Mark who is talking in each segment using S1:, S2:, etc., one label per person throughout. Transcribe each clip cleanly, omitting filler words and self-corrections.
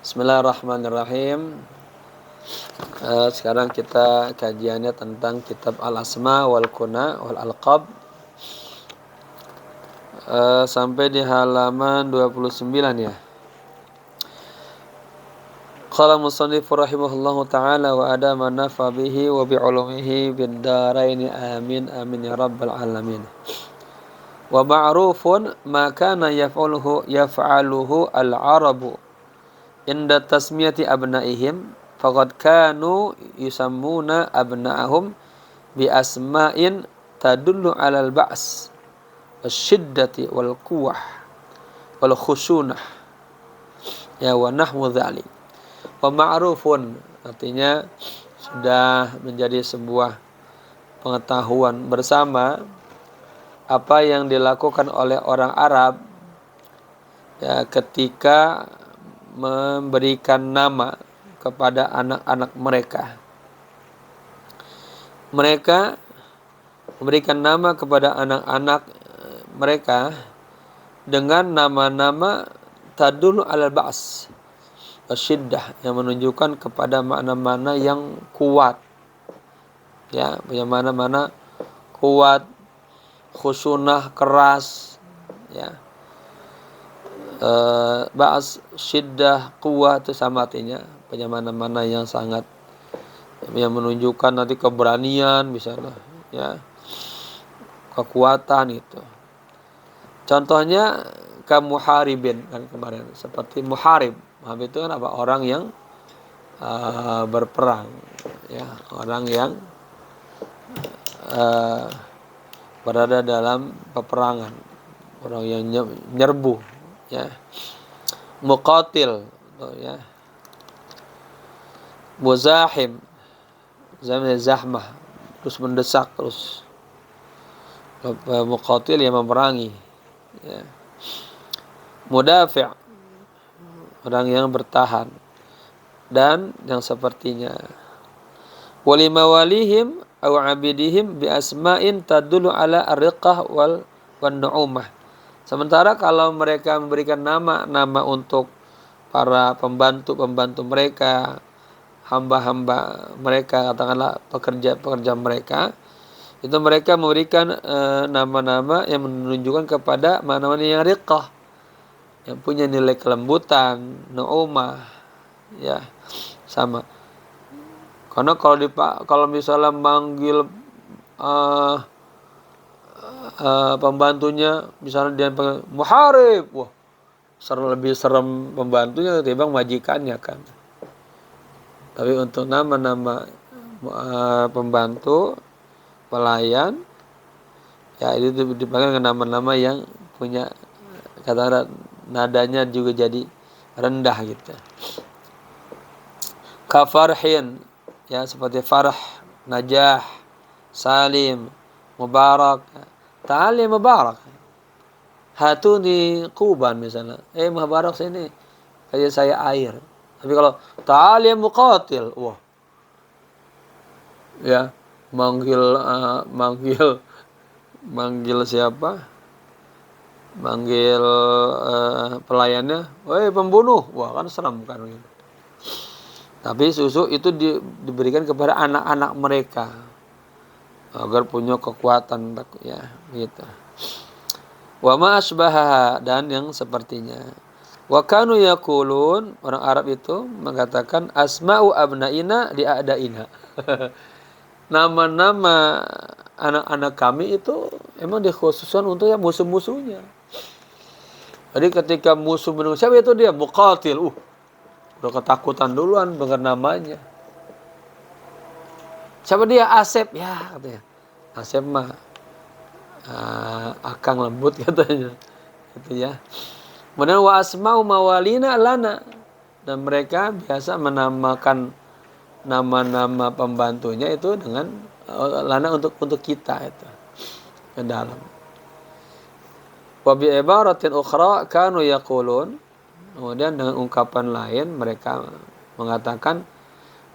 S1: Bismillahirrahmanirrahim. Sekarang kita kajiannya tentang kitab Al-Asma wal Kuna wal Alqab, sampai di halaman 29 ya. Qala musannif rahimahullahu ta'ala wa adama nafa bihi wa bi'ulumihi bid daraini amin amin ya rabbal alamin. Wa ma'rufun ma kana yaf'aluhu al-arabu inda tasmiyati abnaihim faqad kanu yusammuna abna'ahum bi asma'in tadullu 'alal ba's wasyiddati wal quwwah wal khusunah ya wa nahwu dzalik. Wa ma'rufun artinya sudah menjadi sebuah pengetahuan bersama apa yang dilakukan oleh orang Arab ya ketika memberikan nama kepada anak-anak mereka. Mereka memberikan nama kepada anak-anak mereka dengan nama-nama tadullu alal ba's wasyiddah, yang menunjukkan kepada makna-makna yang kuat. Ya, yang mana-mana kuat, khusunah, keras, ya. Ba's, syiddah, quwwah itu sama artinya, punya mana-mana yang sangat, yang menunjukkan nanti keberanian misalnya, ya, kekuatan itu. Contohnya muharibin kan kemarin, seperti muharib. Muharib itu kan apa? Orang yang berperang, ya, orang yang berada dalam peperangan, orang yang nyerbu, ya. Muqatil, ya. Muzahim, zaman zahmah, terus mendesak terus. Muqatil yang memerangi, ya. Mudafi', orang yang bertahan, dan yang sepertinya. Walima walihim aw abidihim bi asma'in tadullu ala ar-riqah wal nu'umah. Sementara kalau mereka memberikan nama untuk para pembantu-pembantu mereka, hamba-hamba mereka, katakanlah pekerja-pekerja mereka, itu mereka memberikan nama-nama yang menunjukkan kepada mana-mana yang riqah, yang punya nilai kelembutan, nu'umah, ya, sama. Karena kalau misalnya manggil pembantunya, misalnya dia panggil muharib, wah, lebih serem pembantunya ketimbang majikannya kan. Tapi untuk nama-nama pembantu, pelayan, ya itu dipanggil dengan nama-nama yang punya kata nadanya juga jadi rendah gitu. Kafarhin, ya, seperti farah, najah, salim, mubarak. Ta'al ya mubarak. Hatuni quban misalnya. Mubarak sini, kasih saya air. Tapi kalau ta'al ya muqatil, wah, ya, manggil siapa? Manggil pelayannya, pembunuh, wah, kan seram kan gitu. Tapi susu itu diberikan kepada anak-anak mereka agar punya kekuatan, ya, gitu. Wa ma asbahaha, dan yang sepertinya. Wa kanu yaqulun, orang Arab itu mengatakan asma'u abnaina li a'daina. Nama-nama anak-anak kami itu emang dikhususkan untuk yang musuh-musuhnya. Jadi ketika musuh menunggu, siapa itu dia? Muqatil. Udah ketakutan duluan dengar namanya. Siapa dia? Asep, ya, katanya. Asep mah akang lembut katanya. Gitu ya. Kemudian wa asma'u mawalina lana, dan mereka biasa menamakan nama-nama pembantunya itu dengan lana untuk kita itu ke dalam. Wa bi ibaratin ukhra kanu yaqulun, kemudian dengan ungkapan lain mereka mengatakan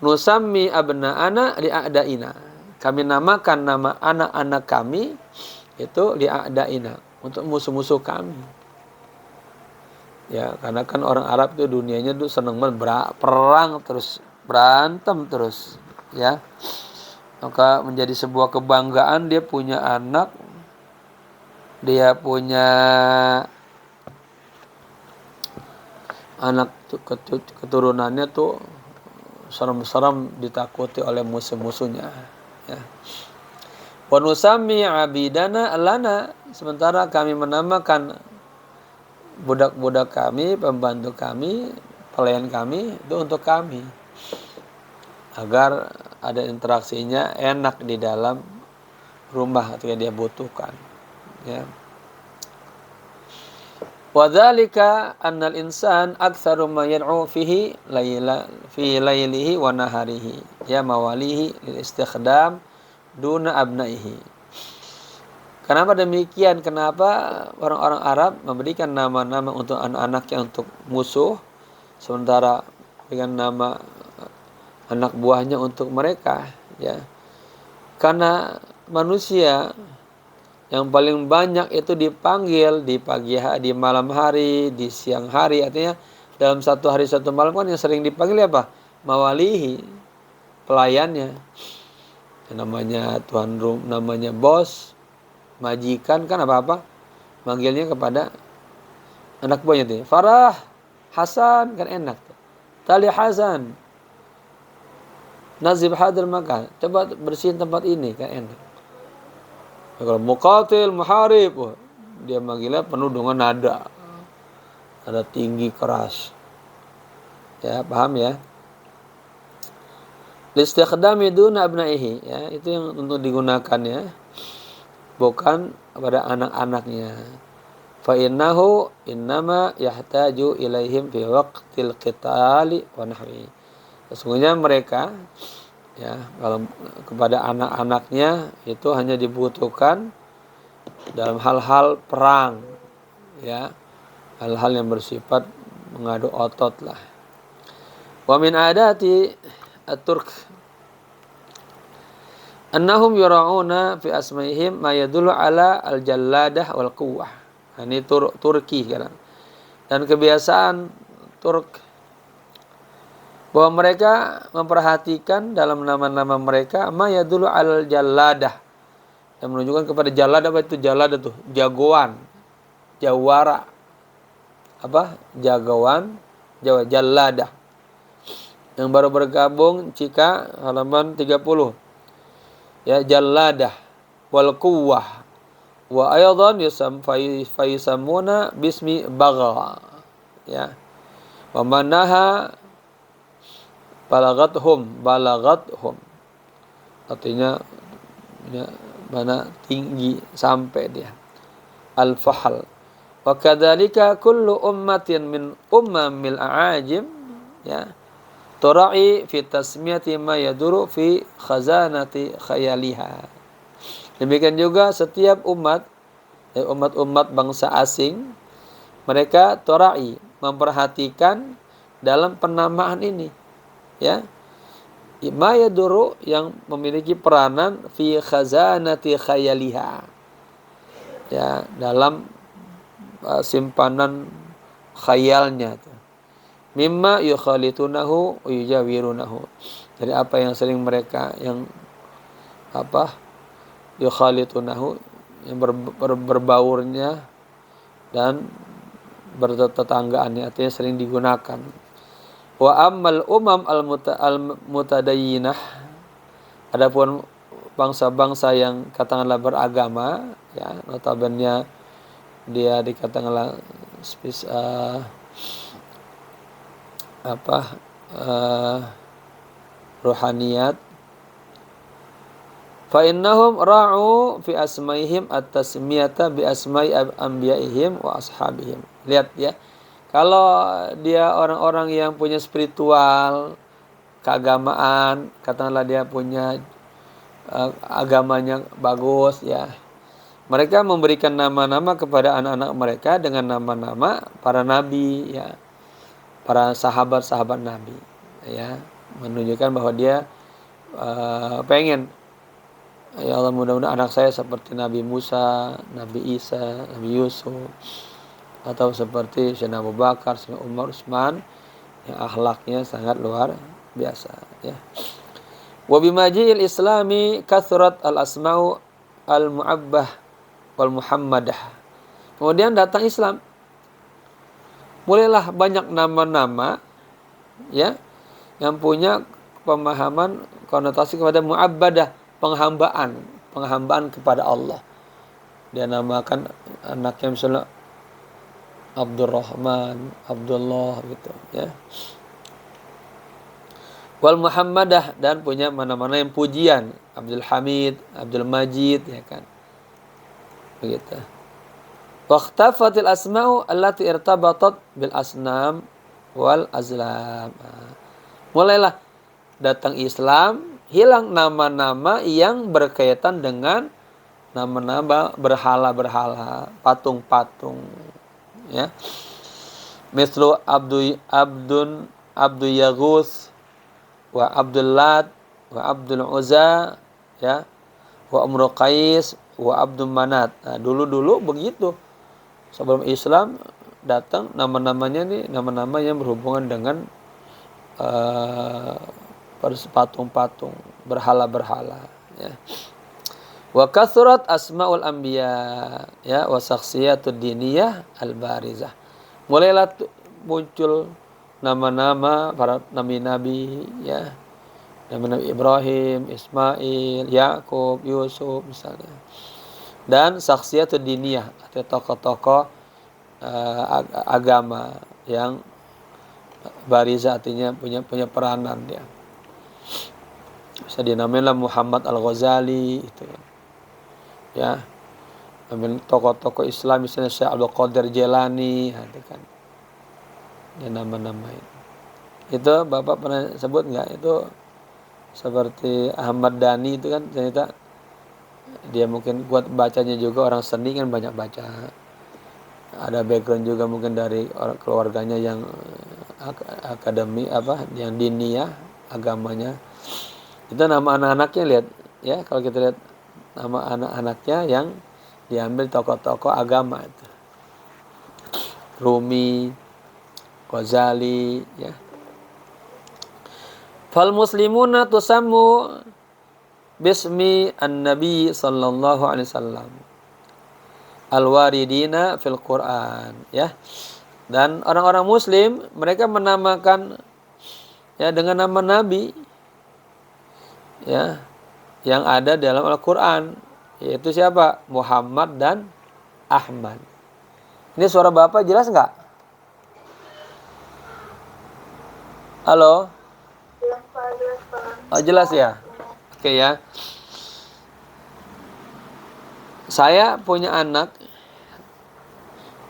S1: nusammi abna'ana li a'daina, kami namakan nama anak-anak kami itu li a'daina, untuk musuh-musuh kami. Ya, karena kan orang Arab itu dunianya tuh seneng banget perang terus, berantem terus, ya. Maka menjadi sebuah kebanggaan dia punya anak, dia punya anak keturunannya tuh serem-serem ditakuti oleh musuh-musuhnya, ya. Wa nusami abidana lana, sementara kami menamakan budak-budak kami, pembantu kami, pelayan kami itu untuk kami, agar ada interaksinya enak di dalam rumah ketika dia butuhkan, ya. Wa dzalika annal insan aktsaru ma yad'u fihi fi lailihi wa naharihi ya mawalihi lil istikhdam duna abnaihi. Kenapa demikian? Kenapa orang-orang Arab memberikan nama-nama untuk anak-anaknya untuk musuh, sementara dengan nama anak buahnya untuk mereka, ya. Karena manusia yang paling banyak itu dipanggil di pagi hari, di malam hari, di siang hari. Artinya dalam satu hari satu malam kan yang sering dipanggil apa? Mawalihi, pelayannya. Yang namanya tuan rumah, namanya bos, majikan kan apa-apa manggilnya kepada anak buahnya tuh. Farah, Hasan kan enak tuh. Tali Hasan, Nazib hadir makan. Coba bersihin tempat ini kan enak. Ya, kalau muqatil, muharib, dia manggilnya penuh dengan nada tinggi keras. Ya, paham ya? Listikhdami duna abnaihi, ya, itu yang untuk digunakan, ya. Bukan pada anak-anaknya. Fa innahu innama yahtaju ilaihim fi waqtil qitali wa nahwi. Sesungguhnya mereka, ya, kalau kepada anak-anaknya itu hanya dibutuhkan dalam hal-hal perang, ya, hal-hal yang bersifat mengadu otot lah. Wa min adati at-Turk annahum yura'una fi asmaihim ma yadullu ala al-jalladah wal quwwah. Ini Turki kan. Dan kebiasaan Turk bahwa mereka memperhatikan dalam nama-nama mereka ma yadullu al-jalladah, yang menunjukkan kepada jalladah. Apa itu jalladah tuh? Jagoan, jawara. Apa? Jagoan, jalladah. Yang baru bergabung Cika halaman 30. Ya, jalladah wal quwwah wa aydan yusamuna bismi bagha, ya. Wa manaha balagathum, artinya ya, mana tinggi sampai dia, al-fahl. Wa kadzalika kullu ummatin min ummamil a'ajim, ya, tura'i fi tasmiyati ma yaduru fi khazanati khayaliha. Demikian juga setiap umat, umat-umat bangsa asing, mereka tura'i, memperhatikan dalam penamaan ini, ya. Ma yaduru, yang memiliki peranan fi khazanati khayaliha, ya, dalam simpanan khayalnya tuh. Mimma yukhalitunahu yujawirunahu, dari apa yang sering mereka yang apa yukhalitunahu, yang berbaurnya dan bertetanggaannya, artinya sering digunakan. Wa ammal umam al-mutadayyinah, adapun bangsa-bangsa yang katakanlah beragama, ya, notabene dia dikatakanlah rohaniyat, fa innahum ra'u fi asmaihim at-tasmiyata bi asma'i anbiya'ihim wa ashabihim. Lihat, ya, kalau dia orang-orang yang punya spiritual, keagamaan, katakanlah dia punya agamanya bagus, ya, mereka memberikan nama-nama kepada anak-anak mereka dengan nama-nama para nabi, ya, para sahabat-sahabat Nabi, ya, menunjukkan bahwa dia pengen, ya Allah, mudah-mudahan anak saya seperti Nabi Musa, Nabi Isa, Nabi Yusuf, atau seperti Sayyidina Abu Bakar, Sayyidina Umar, Utsman yang akhlaknya sangat luar biasa, ya. Wa bimaji'il islami kathrat al-asma'u al-mu'abbah wal muhammadah. Kemudian datang Islam, mulailah banyak nama-nama, ya, yang punya pemahaman konotasi kepada mu'abbadah, penghambaan kepada Allah. Dia namakan anaknya misalnya Abdurrahman, Abdullah gitu, ya. Wal Muhammadah, dan punya mana-mana yang pujian, Abdul Hamid, Abdul Majid, ya kan. Begitu. Waqtafatil asma'u allati irtabatat bil asnam wal azlam. Mulailah datang Islam, hilang nama-nama yang berkaitan dengan nama-nama berhala-berhala, patung-patung, ya. Mislu Abdu Yaghus wa Abdul Lat wa Abdul Uzza, ya, wa Umru Qais wa Abdul Manat. Nah, dulu begitu. Sebelum Islam datang, nama-namanya nih nama-nama yang berhubungan dengan patung-patung, berhala-berhala, ya. Wa kathurat asmaul anbiya, ya, wa syakhsiyatud diniyah al-barizah. Mulailah muncul nama-nama para nabi-nabi, ya. Nabi Ibrahim, Ismail, Yakub, Yusuf misalnya. Dan syakhsiyatud diniyah, atau tokoh-tokoh agama yang barizah, artinya punya peranan dia. Bisa dinamakan Muhammad Al-Ghazali itu, ya. Tokoh-tokoh Islam misalnya Syekh Abdul Qadir Jailani, itu kan. Ya, nama-nama itu Bapak pernah sebut enggak? Itu seperti Ahmad Dhani itu kan ternyata dia mungkin kuat bacanya juga, orang seni kan banyak baca. Ada background juga mungkin dari keluarganya yang akademi yang diniyah agamanya. Itu nama anak-anaknya, lihat ya, kalau kita lihat nama anak-anaknya yang diambil tokoh-tokoh agama itu. Rumi, Ghazali, ya. Fal muslimuna tusammu bismi an-nabi sallallahu alaihi wasallam al-waridina fil Quran, ya. Dan orang-orang muslim mereka menamakan, ya, dengan nama nabi, ya, yang ada dalam Al-Qur'an, yaitu siapa? Muhammad dan Ahmad. Ini suara Bapak jelas enggak? Halo?
S2: Jelas, Pak. Jelas, Pak.
S1: Oh, jelas ya? Oke, ya. Saya punya anak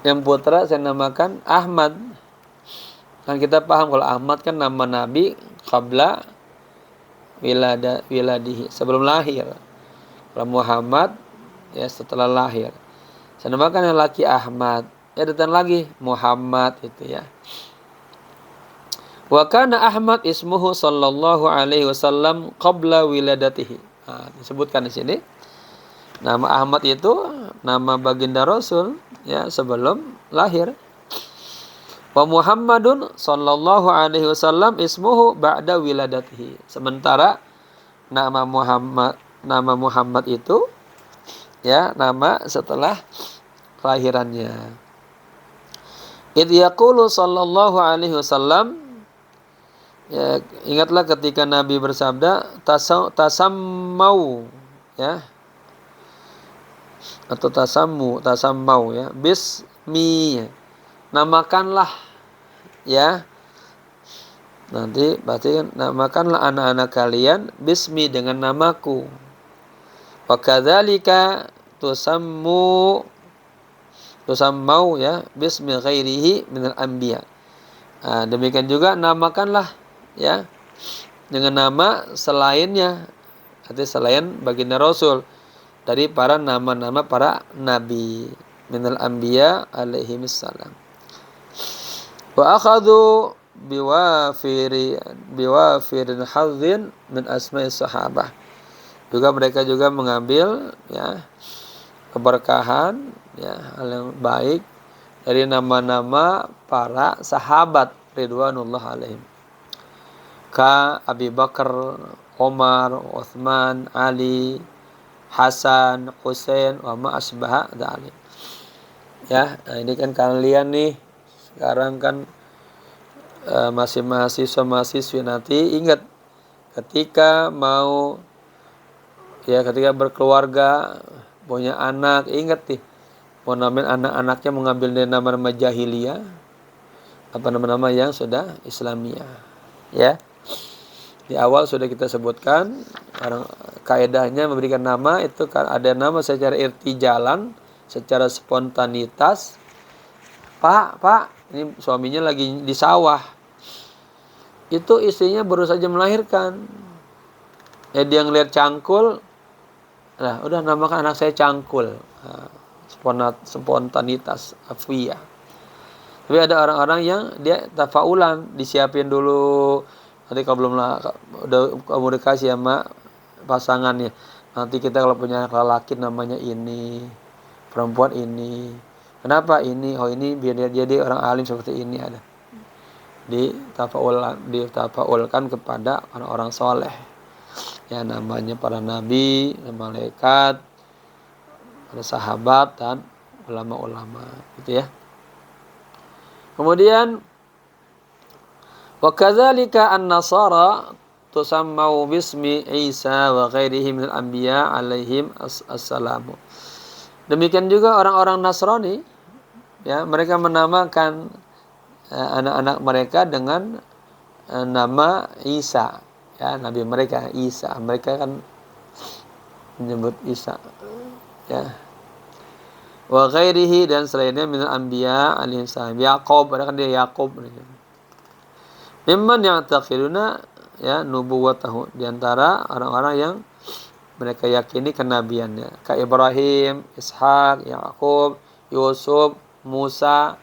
S1: yang putra saya namakan Ahmad. Kan kita paham kalau Ahmad kan nama nabi qabla wiladihi, sebelum lahir. Kalau Muhammad, ya, setelah lahir. Saya namakan yang laki Ahmad. Ya, datang lagi Muhammad itu, ya. Wa kana Ahmad ismuhu sallallahu alaihi wasallam qabla wiladatihi. Nah, disebutkan di sini. Nama Ahmad itu nama baginda Rasul, ya, sebelum lahir. Wa Muhammadun sallallahu alaihi wasallam ismuhu ba'da wiladatihi. Sementara nama Muhammad itu, ya, nama setelah kelahirannya. Idh yaqulu sallallahu alaihi wasallam, ya, ingatlah ketika Nabi bersabda tasammau, ya, atau tasammau, ya, bismi, namakanlah, ya. Nanti berarti namakanlah anak-anak kalian bismi, dengan namaku. Wa kadzalika tusammau, ya, bismi ghairihi minal anbiya. Nah, demikian juga namakanlah, ya, dengan nama selainnya, artinya selain baginda Rasul, dari para nama-nama para nabi minal anbiya alaihi salam. Wa akhadhu biwafirin hadzin min asma'i sahabah. Juga mereka juga mengambil, ya, keberkahan, ya, hal yang baik dari nama-nama para sahabat ridwanullah alaihim. Ka Abi Bakar, Umar, Utsman, Ali, Hasan, Husain, wa ma asbaha dzalik. Ya, nah ini kan kalian nih sekarang kan masih mahasiswa-mahasiswi, nanti ingat ketika ketika berkeluarga, punya anak, ingat nih mau namain anak-anaknya mengambil nama-nama jahiliyah apa nama-nama yang sudah Islamiyah. Ya. Di awal sudah kita sebutkan kaedahnya memberikan nama itu kan ada nama secara irtijalan, secara spontanitas. Pak, ini suaminya lagi di sawah. Itu istrinya baru saja melahirkan. Dia ngelihat Cangkul, nah udah namakan anak saya Cangkul. Spontanitas, afwiyah. Tapi ada orang-orang yang dia tafaulan, disiapin dulu. Nanti kalau belum udah komunikasi sama pasangannya, nanti kita kalau punya anak lelaki namanya ini, perempuan ini. Kenapa ini? Oh ini biar dia jadi orang alim seperti ini ada. Ditafaulkan kepada orang-orang soleh. Ya namanya para nabi, malaikat, para sahabat dan ulama-ulama, gitu ya. Kemudian wa kadzalika an-nasara tusammau bismi Isa wa ghairihi minal anbiya alaihim assalamu. Demikian juga orang-orang Nasrani, ya, mereka menamakan anak-anak mereka dengan nama Isa, ya, nabi mereka Isa. Mereka kan menyebut Isa, ya. Wa ghairihi dan selainnya minal anbiya alaihim salam. Yaqub, kan dia Yaqub. Mimman ya'taqiduna ya nubuwwatahu, di antara orang-orang yang mereka yakini kenabiannya. Ka Ibrahim, Ishak, Yaqub, Yusuf, Musa.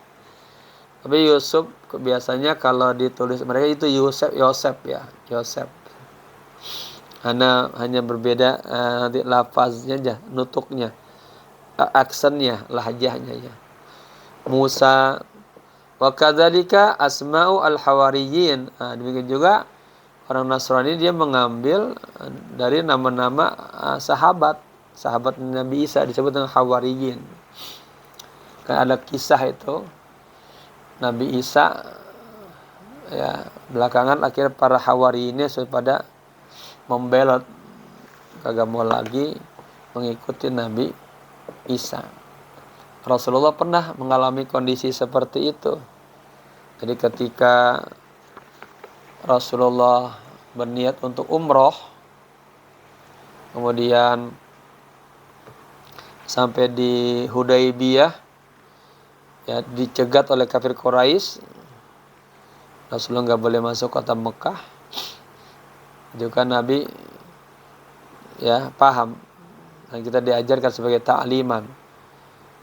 S1: Tapi Yusuf biasanya kalau ditulis mereka itu Yosef ya, Yosef. Hanya berbeda nanti lafaznya aja, nutuknya, aksennya, lahjahnya ya. Musa. Wa kadzalika asma'u al-hawariyin. Demikian juga orang Nasrani dia mengambil dari nama-nama sahabat Nabi Isa disebut dengan hawariyin. Kan ada kisah itu Nabi Isa, ya, belakangan akhirnya para hawariyinnya sudah pada membelot, kagak mau lagi mengikuti Nabi Isa. Rasulullah pernah mengalami kondisi seperti itu. Jadi ketika Rasulullah berniat untuk umroh, kemudian sampai di Hudaybiyah, ya, dicegat oleh kafir Quraisy. Rasulullah nggak boleh masuk kota Mekah. Juga Nabi, ya, paham, dan kita diajarkan sebagai ta'liman.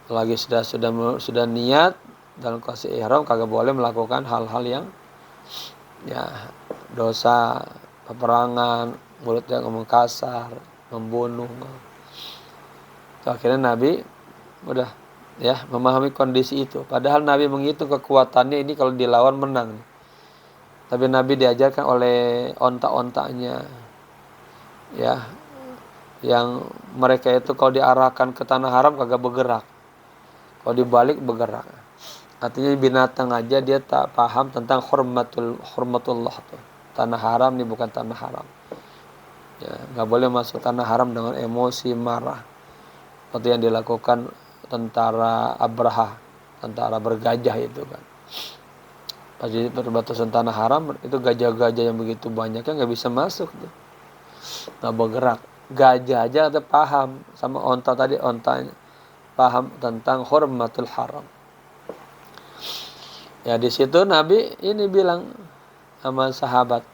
S1: Lagi sudah niat dalam kondisi ihram kagak boleh melakukan hal-hal yang, ya, dosa, peperangan, mulutnya ngomong kasar, membunuh. Akhirnya Nabi udah, ya, memahami kondisi itu. Padahal Nabi menghitung kekuatannya ini kalau dilawan menang. Tapi Nabi diajarkan oleh onta-ontanya, ya, yang mereka itu kalau diarahkan ke tanah haram kagak bergerak. Kalau dibalik bergerak. Artinya binatang aja dia tak paham tentang hormatullah tuh. Tanah haram ini bukan tanah haram. Ya, nggak boleh masuk tanah haram dengan emosi marah. Seperti yang dilakukan tentara Abraha, tentara bergajah itu kan. Pas di perbatasan tanah haram itu gajah-gajah yang begitu banyaknya nggak bisa masuk tuh. Nggak bergerak. Gajah aja ada paham sama onta tadi, ontanya paham tentang hormatul haram. Ya di situ Nabi ini bilang sama sahabat,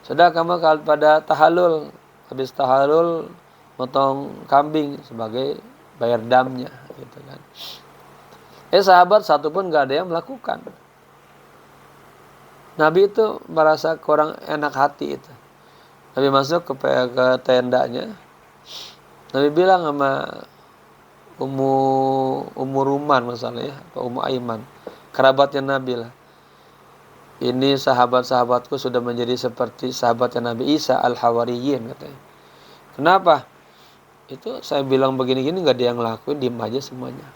S1: sudah kamu kalau pada tahalul, habis tahalul potong kambing sebagai bayar damnya, gitu kan. Sahabat satu pun nggak ada yang melakukan. Nabi itu merasa kurang enak hati itu. Nabi masuk ke tendanya. Nabi bilang sama Ummu Ruman masalahnya, atau Ummu Aiman, kerabatnya Nabi lah. Ini sahabat-sahabatku sudah menjadi seperti sahabatnya Nabi Isa al-Hawariyin katanya. Kenapa? Itu saya bilang begini-gini nggak ada yang ngelakuin, diem aja semuanya.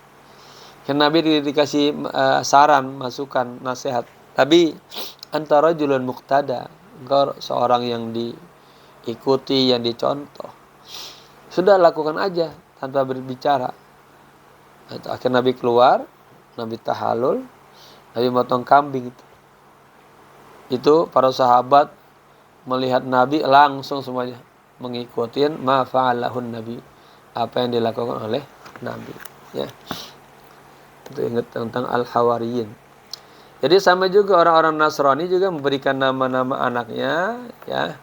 S1: Kan Nabi dikasih saran, masukan, nasihat. Tapi antara julun muqtada, engkau seorang yang diikuti, yang dicontoh. Sudah lakukan aja tanpa berbicara. Akhirnya Nabi keluar, Nabi tahalul, Nabi motong kambing itu. Itu para sahabat melihat Nabi langsung semuanya mengikuti ma fa'alahun Nabi, apa yang dilakukan oleh Nabi, ya. Itu ingat tentang al-Hawariyin. Jadi sama juga orang-orang Nasrani juga memberikan nama-nama anaknya, ya,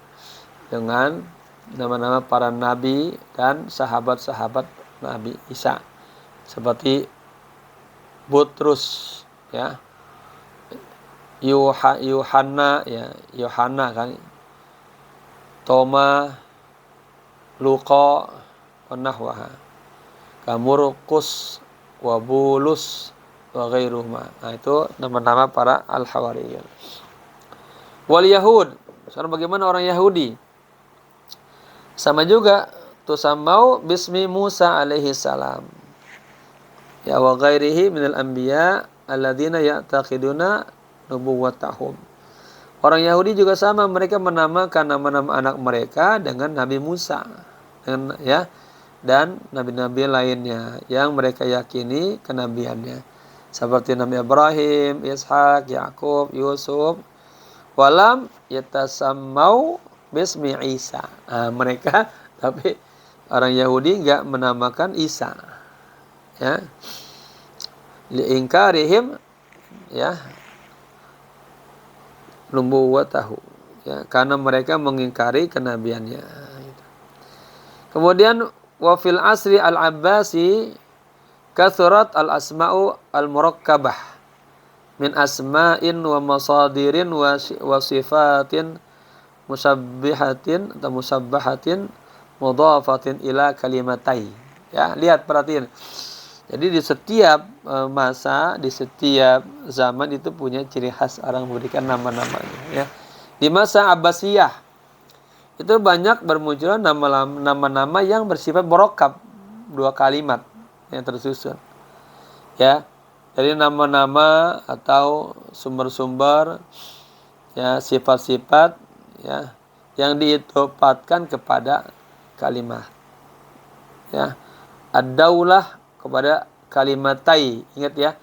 S1: dengan nama-nama para nabi dan sahabat-sahabat Nabi Isa. Seperti Butrus, ya. Yohana, ya, Yohana kan. Toma, Luqa, Nahwaha. Kamurqus, Wabulus, wa ghairuhuma. Nah, itu nama-nama para al-Hawariyun. Wal Yahud. Sekarang bagaimana orang Yahudi? Sama juga, tusammau bismi Musa alaihi salam. Ya wa ghairihi minal anbiya alladzina ya'taqiduna nubuwwatahum. Orang Yahudi juga sama, mereka menamakan nama-nama anak mereka dengan Nabi Musa, dengan, ya, dan nabi-nabi lainnya yang mereka yakini kenabiannya, seperti Nabi Ibrahim, Ishak, Yakub, Yusuf. Walam yatasammau bismi Isa. Nah, mereka, tapi orang Yahudi enggak menamakan Isa, ya, liingkarihim, ya, nubuwwatahu, ya, karena mereka mengingkari kenabiannya. Kemudian wa fil asri al-Abbasi kathurat al-asma'u al-murakkabah min asma'in wa masadirin wa sifatin musabbihatin atau musabbahatin mudhafatin ila kalimatai. Ya, lihat, perhatiin. Jadi di setiap masa, di setiap zaman itu punya ciri khas orang memberikan nama-namanya, ya. Di masa Abbasiyah itu banyak bermunculan nama-nama yang bersifat murakkab, dua kalimat yang tersusun, ya. Jadi nama-nama atau sumber-sumber, ya, sifat-sifat, ya, yang diidhofatkan kepada kalimat, ya. Ad-daulah kepada kalimatai. Ingat, ya,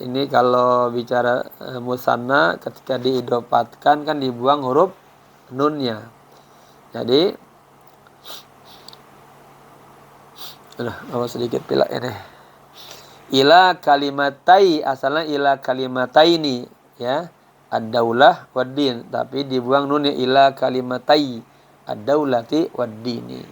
S1: ini kalau bicara musanna ketika diidhofatkan kan dibuang huruf nunnya. Jadi sedikit pilak ini. Ila kalimatai, asalnya ila kalimataini, ya, ad-daulah wad-din, tapi dibuang nunnya ila kalimatai ad-daulati wad-dini.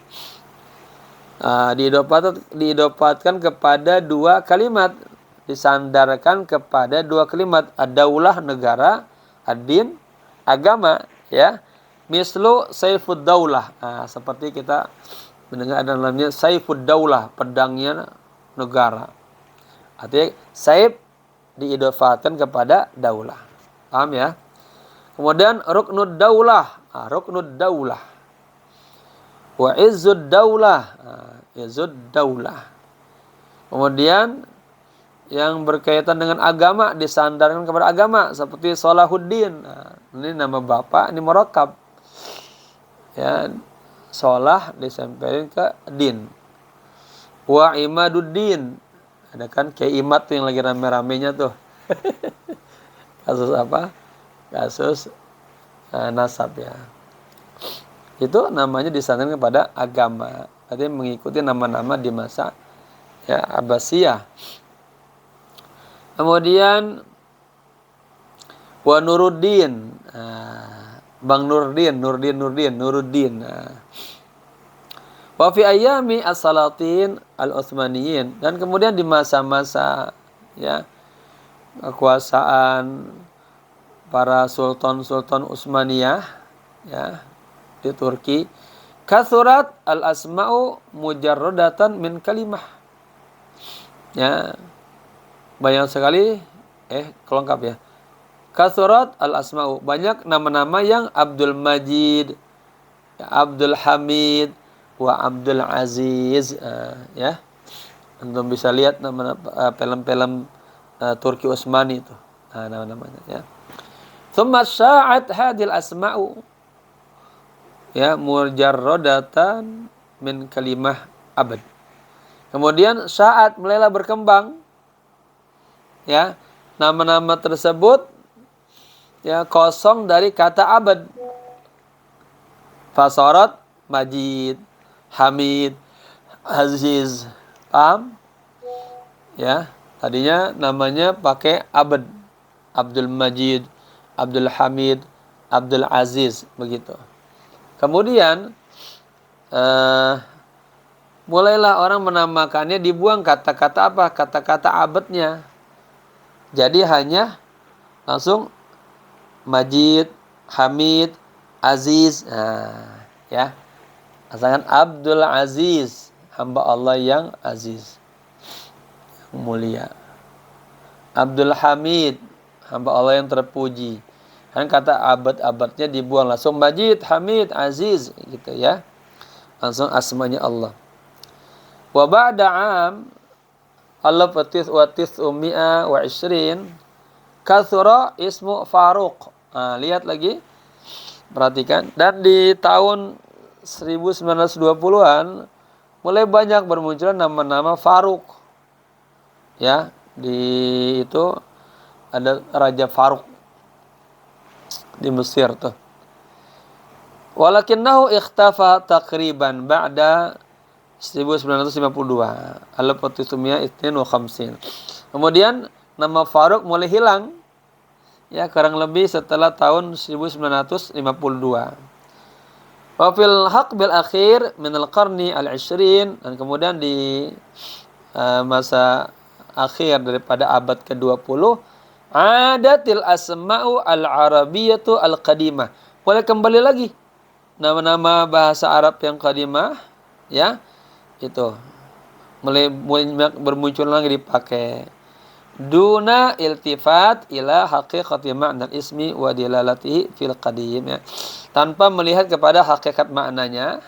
S1: Diidhofatkan kepada dua kalimat, disandarkan kepada dua kalimat, ad-daulah negara, ad-din agama, ya. Mislu Saifud Daulah. Nah, seperti kita mendengar ada namanya Saifud Daulah, pedangnya negara. Artinya Saif diidhofatkan kepada daulah. Paham, ya? Kemudian Ruknud Daulah. Ruknud Daulah. Wa Izzud Daulah. Izzud Daulah. Kemudian yang berkaitan dengan agama disandarkan kepada agama, seperti Salahuddin. Nah, ini nama bapak, ini murakkab, ya. Solah disempelin ke din. Wa Imaduddin. Ada kan Kiai Imad tuh yang lagi rame-ramenya tuh. Kasus apa? Kasus nasab, ya. Itu namanya disandarkan kepada agama. Artinya mengikuti nama-nama di masa, ya, Abbasiyah. Kemudian wa Nuruddin. Bang Nuruddin. Wa fi ayami as-salatin al-Utsmaniyin, dan kemudian di masa-masa, ya, kekuasaan para sultan-sultan Utsmaniyah, ya, di Turki, kathurat al-asma'u mujarradatan min kalimah. Ya, banyak sekali kelengkap ya. Kathurat al-asma'u, banyak nama-nama yang Abdul Majid, Abdul Hamid, wa Abdul Aziz. Ya, antum bisa lihat nama film-film Turki Utsmani itu. Nama-namanya ya. Tsumma sya'at hadhil asma'u ya mujarradatan min kalimah abad. Kemudian saat mulailah berkembang ya nama-nama tersebut ya kosong dari kata abad. Fasarat Majid, Hamid, Aziz. Paham? Ya, tadinya namanya pakai abad. Abdul Majid, Abdul Hamid, Abdul Aziz begitu. Kemudian mulailah orang menamakannya, dibuang kata-kata apa? Kata-kata abadnya. Jadi hanya langsung Majid, Hamid, Aziz. Ya. Asalkan Abdul Aziz, hamba Allah yang aziz, yang mulia. Abdul Hamid, hamba Allah yang terpuji. Kan kata abad-abadnya dibuang, langsung Majid, Hamid, Aziz gitu ya. Langsung asmanya Allah. Wa ba'da 'am al-fatis wa tis'umi'a wa 20 kathura ismu Faruq. Lihat lagi. Perhatikan. Dan di tahun 1920-an mulai banyak bermunculan nama-nama Faruq. Ya, di itu ada Raja Faruq di Mesir tuh. Walakinnahu ikhtafa takriban ba'da 1952. Al-Fatisumiyah Itnin wa Khamsin. Kemudian nama Faruq mulai hilang ya kurang lebih setelah tahun 1952. Wa fil haqbil akhir min al-qarni al-20, dan kemudian di masa akhir daripada abad ke-20 adatil asma'u al-arabiyyatu al-qadimah. Mulai kembali lagi nama-nama bahasa Arab yang qadimah ya. Itu mulai bermuncul lagi dipakai duna iltifat ila haqiqati ma'na ismi wa dilalatihi fil qadim ya. Tanpa melihat kepada hakikat maknanya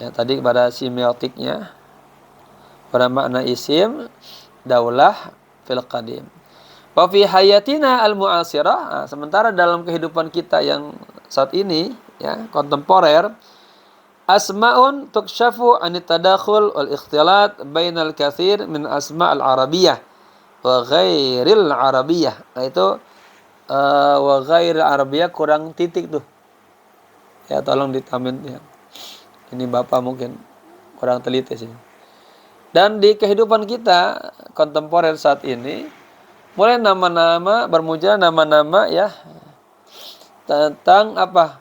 S1: ya, tadi kepada semiotiknya, pada makna isim daulah fil qadim. Wa fi hayatina al mu'asirah, sementara dalam kehidupan kita yang saat ini ya kontemporer, asma'un tukshafu anit tadakhul wal ikhtilat bainal katsir min asma' al arabiyyah wa ghairil arabiyyah. Nah itu wa ghairil arabiyyah kurang titik tuh. Ya tolong ditamin ya. Ini Bapak mungkin kurang teliti sih. Dan di kehidupan kita kontemporer saat ini mulai nama-nama bermunculan nama-nama ya tentang apa?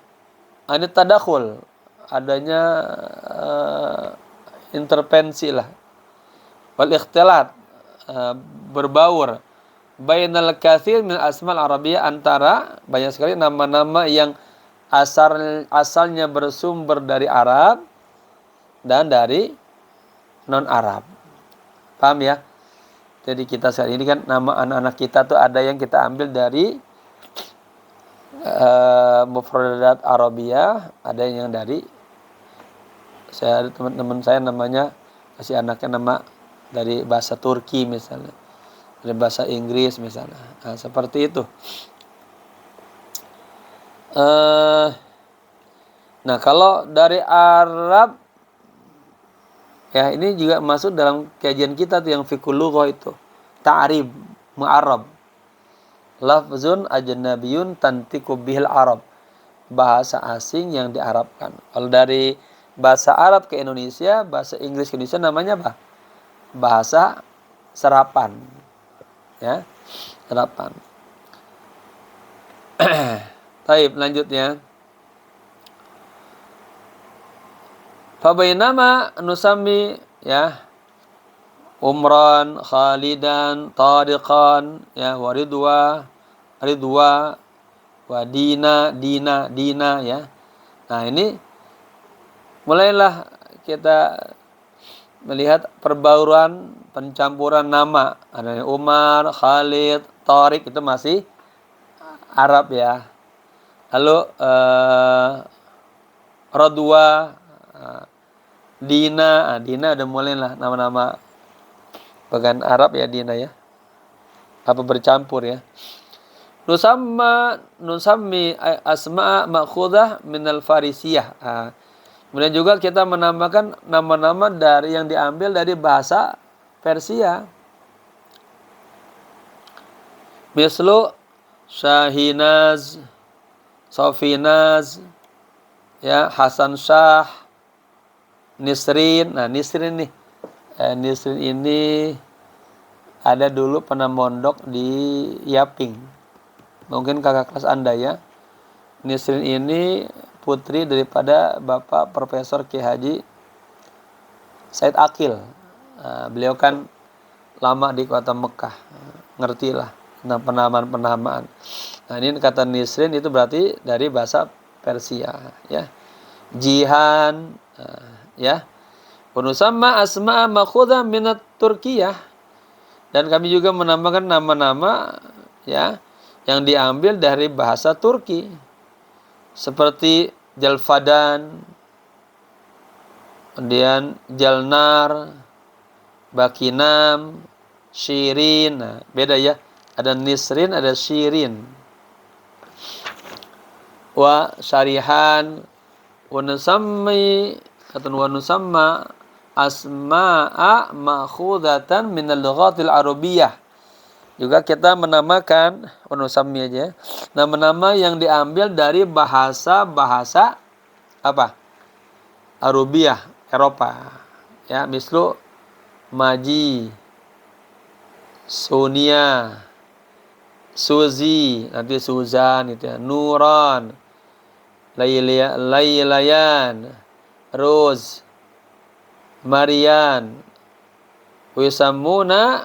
S1: Anit tadakhul, adanya intervensi lah. Wal ikhtilat, berbaur bainal katsir min asmal arabiyyah, antara banyak sekali nama-nama yang asalnya bersumber dari Arab dan dari non Arab. Paham ya? Jadi kita saat ini kan nama anak-anak kita tuh ada yang kita ambil dari mufradat Arabiyah, ada yang dari teman-teman saya namanya kasih anaknya nama dari bahasa Turki misalnya, dari bahasa Inggris misalnya. Nah, seperti itu. Nah kalau dari Arab ya ini juga masuk dalam kajian kita tuh yang fiqhul lughah itu ta'rib mu'arrab, lafzun ajnabiyun tantiqu bihil Arab, bahasa asing yang diarabkan. Kalau dari bahasa Arab ke Indonesia, bahasa Inggris ke Indonesia namanya apa? Bahasa serapan. Ya, serapan. Baik, lanjutnya. Fa bainama nusami ya Umran, Khalidan, Tariqan, ya Waridwa, Ridwa, Wadina, Dina ya. Nah, ini mulailah kita melihat perbauran pencampuran nama, ada Umar, Khalid, Tariq, itu masih Arab ya. Lalu Rodwa, Dina, Dina udah mulai lah nama-nama bagian Arab ya, Dina ya. Apa bercampur ya. Nusammi asma' ma'khudah minal farisiyah. Kemudian juga kita menambahkan nama-nama dari yang diambil dari bahasa Persia. Mislu Syahinaz, Sofinaz, ya, Hasan Shah, Nisrin. Nah, Nisrin nih. Nisrin ini ada dulu pernah mondok di Yaping. Mungkin kakak kelas Anda ya. Nisrin ini putri daripada Bapak Profesor Ki Haji Said Akil. Beliau kan lama di kota Mekah. Ngertilah tentang penamaan-penamaan. Nah, ini kata Nisrin itu berarti dari bahasa Persia ya. Jihan ya. Penusamma asma'a makhudha minat Turkiyah. Dan kami juga menambahkan nama-nama ya yang diambil dari bahasa Turki. Seperti Jalfadan, kemudian Jalnar, Bakinam, Shirin. Nah, beda ya. Ada Nisrin, ada Shirin. Wa Syarihan, wa nusammi, kata wa nusamma asma'a ma'khudatan minal lughatil arabiyyah. Juga kita menamakan, wa nusammi aja, nama-nama yang diambil dari bahasa-bahasa apa? Arabiyah, Eropa. Ya, mislu Maji, Sonia, Suzi, nanti Suzan gitu ya, Nuran, Laylayan, Rose, Marian, Wisamuna,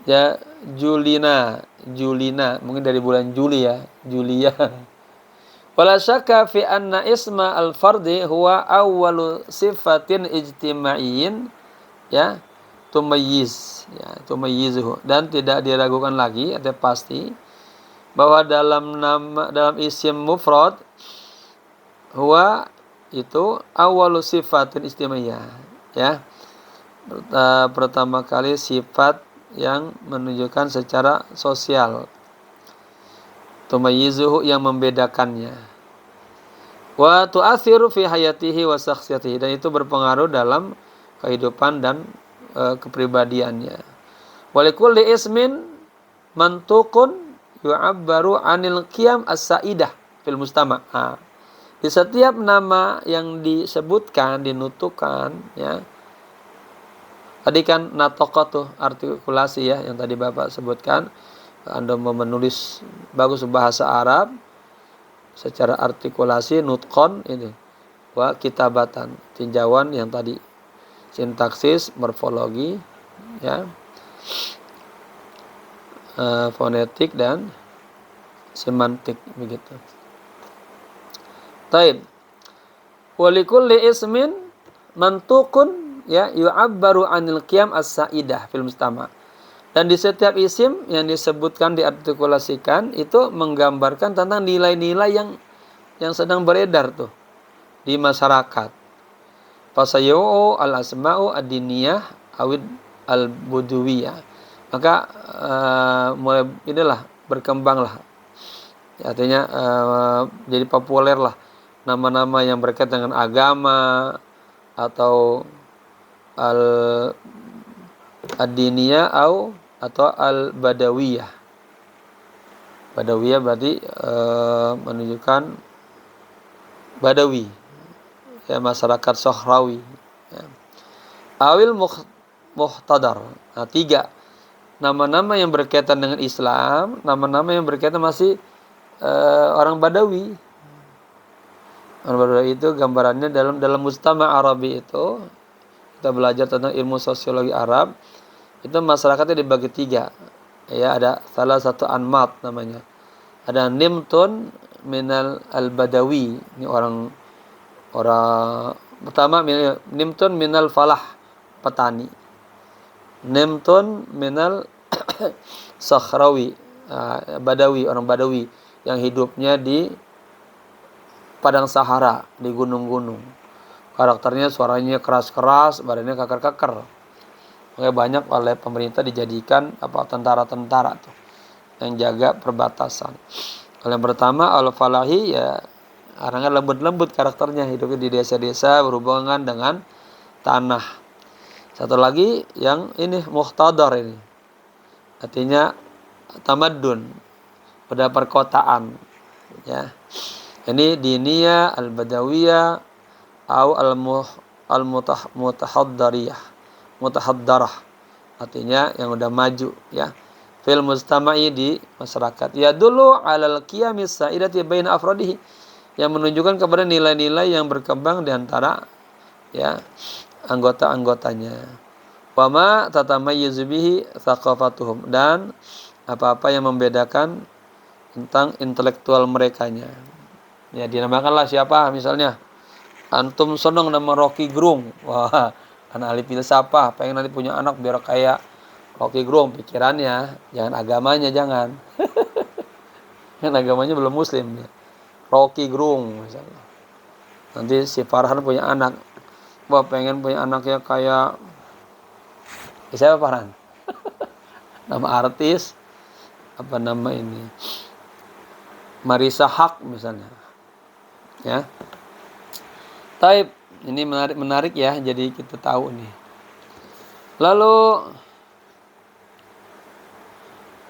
S1: ya, Julina, mungkin dari bulan Juli ya, Julia. Wala syakka fi anna isma al-fardi huwa awwalu sifatin ijtima'iyyin ya tumayyiz ya tumayyizuhu, dan tidak diragukan lagi, ada pasti bahwa dalam isim mufrad huwa itu awwalu sifatin ijtimaiyah ya, pertama kali sifat yang menunjukkan secara sosial, tumayyizuhu yang membedakannya, wa tu'athiru fi hayatihi wa shakhsiyatihi, dan itu berpengaruh dalam kehidupan dan kepribadiannya. Walikulli ismin mantuqun yu'abbaru 'anil qiyam as-sa'idah fil mustama'. Di setiap nama yang disebutkan, dinutukan ya. Tadi kan natoqah tuh artikulasi ya yang tadi Bapak sebutkan. Anda mau menulis bagus bahasa Arab secara artikulasi nutqon ini. Wa kitabatan, tinjauan yang tadi sintaksis, morfologi ya. Fonetik dan semantik begitu. Taib. Walikulli ismin mantuqun ya yu'abbaru 'anil qiyam as-sa'idah fil mustama'. Dan di setiap isim yang disebutkan, diartikulasikan itu menggambarkan tentang nilai-nilai yang sedang beredar tuh di masyarakat. Fasayu al-asma'u ad-diniyah awid al-buduwiyah. Maka mulai inilah berkembanglah. Ya, artinya jadi populer lah nama-nama yang berkaitan dengan agama atau ad-diniyah atau al-badawiyah. Badawiyah berarti menunjukkan Badawi, ya, masyarakat Sohrawi ya. Awil muhtadar. Nah, 3 nama-nama yang berkaitan dengan Islam, nama-nama yang berkaitan masih orang Badawi. Orang Badawi itu gambarannya dalam mujtama' Arabi itu, kita belajar tentang ilmu sosiologi Arab, itu masyarakatnya dibagi 3 ya, ada salah satu anmat namanya, ada nimtun minal al-badawi, ini orang pertama nimtun minal falah, petani. Nimtun minal Sakhrawi, Badawi, orang Badawi yang hidupnya di padang Sahara, di gunung-gunung. Karakternya suaranya keras-keras, badannya kakar-kakar. Makanya banyak oleh pemerintah dijadikan tentara-tentara tuh yang jaga perbatasan. Kalau yang pertama Al-Falahi, ya orangnya lembut-lembut karakternya, hidupnya di desa-desa berhubungan dengan tanah. Satu lagi yang ini Muhtadar ini. Artinya tamadun, pada perkotaan, ya. Ini diniyah, al-badawiyah, atau al-mutahaddariyah, mutahaddarah. Artinya yang udah maju, ya. Fil mustama'i, di masyarakat. Ya dulu alal qiyamis sa'idati baina afradihi, yang menunjukkan kepada nilai-nilai yang berkembang di antara, ya, anggota-anggotanya. Wa ma tatamayyazu bihi thaqafatuhum, dan apa-apa yang membedakan tentang intelektual merekanya. Ya, dinamakanlah siapa misalnya, antum seneng nama Rocky Gerung. Wah, anak ahli filsafah pengen nanti punya anak biar kayak Rocky Gerung, pikirannya, jangan agamanya, jangan. Kan agamanya belum muslim ya. Rocky Gerung misalnya. Nanti si Farhan punya anak, wah pengen punya anaknya kayak siapa Farhan? Nama artis, apa nama ini? Marisa Haq misalnya. Ya. Taib, ini menarik ya, jadi kita tahu nih. Lalu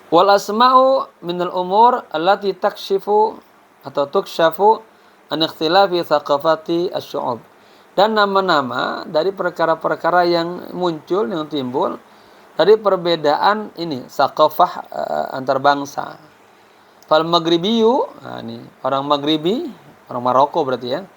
S1: wal asma'u minal umur allati takshifu atau tukshafu an ikhtilafi thaqafati asy-syu'ub. Dan nama-nama dari perkara-perkara yang muncul, yang timbul dari perbedaan ini, thaqafah antar bangsa. Fal maghribiyu, nah ini orang Maghribi, orang Maroko berarti ya.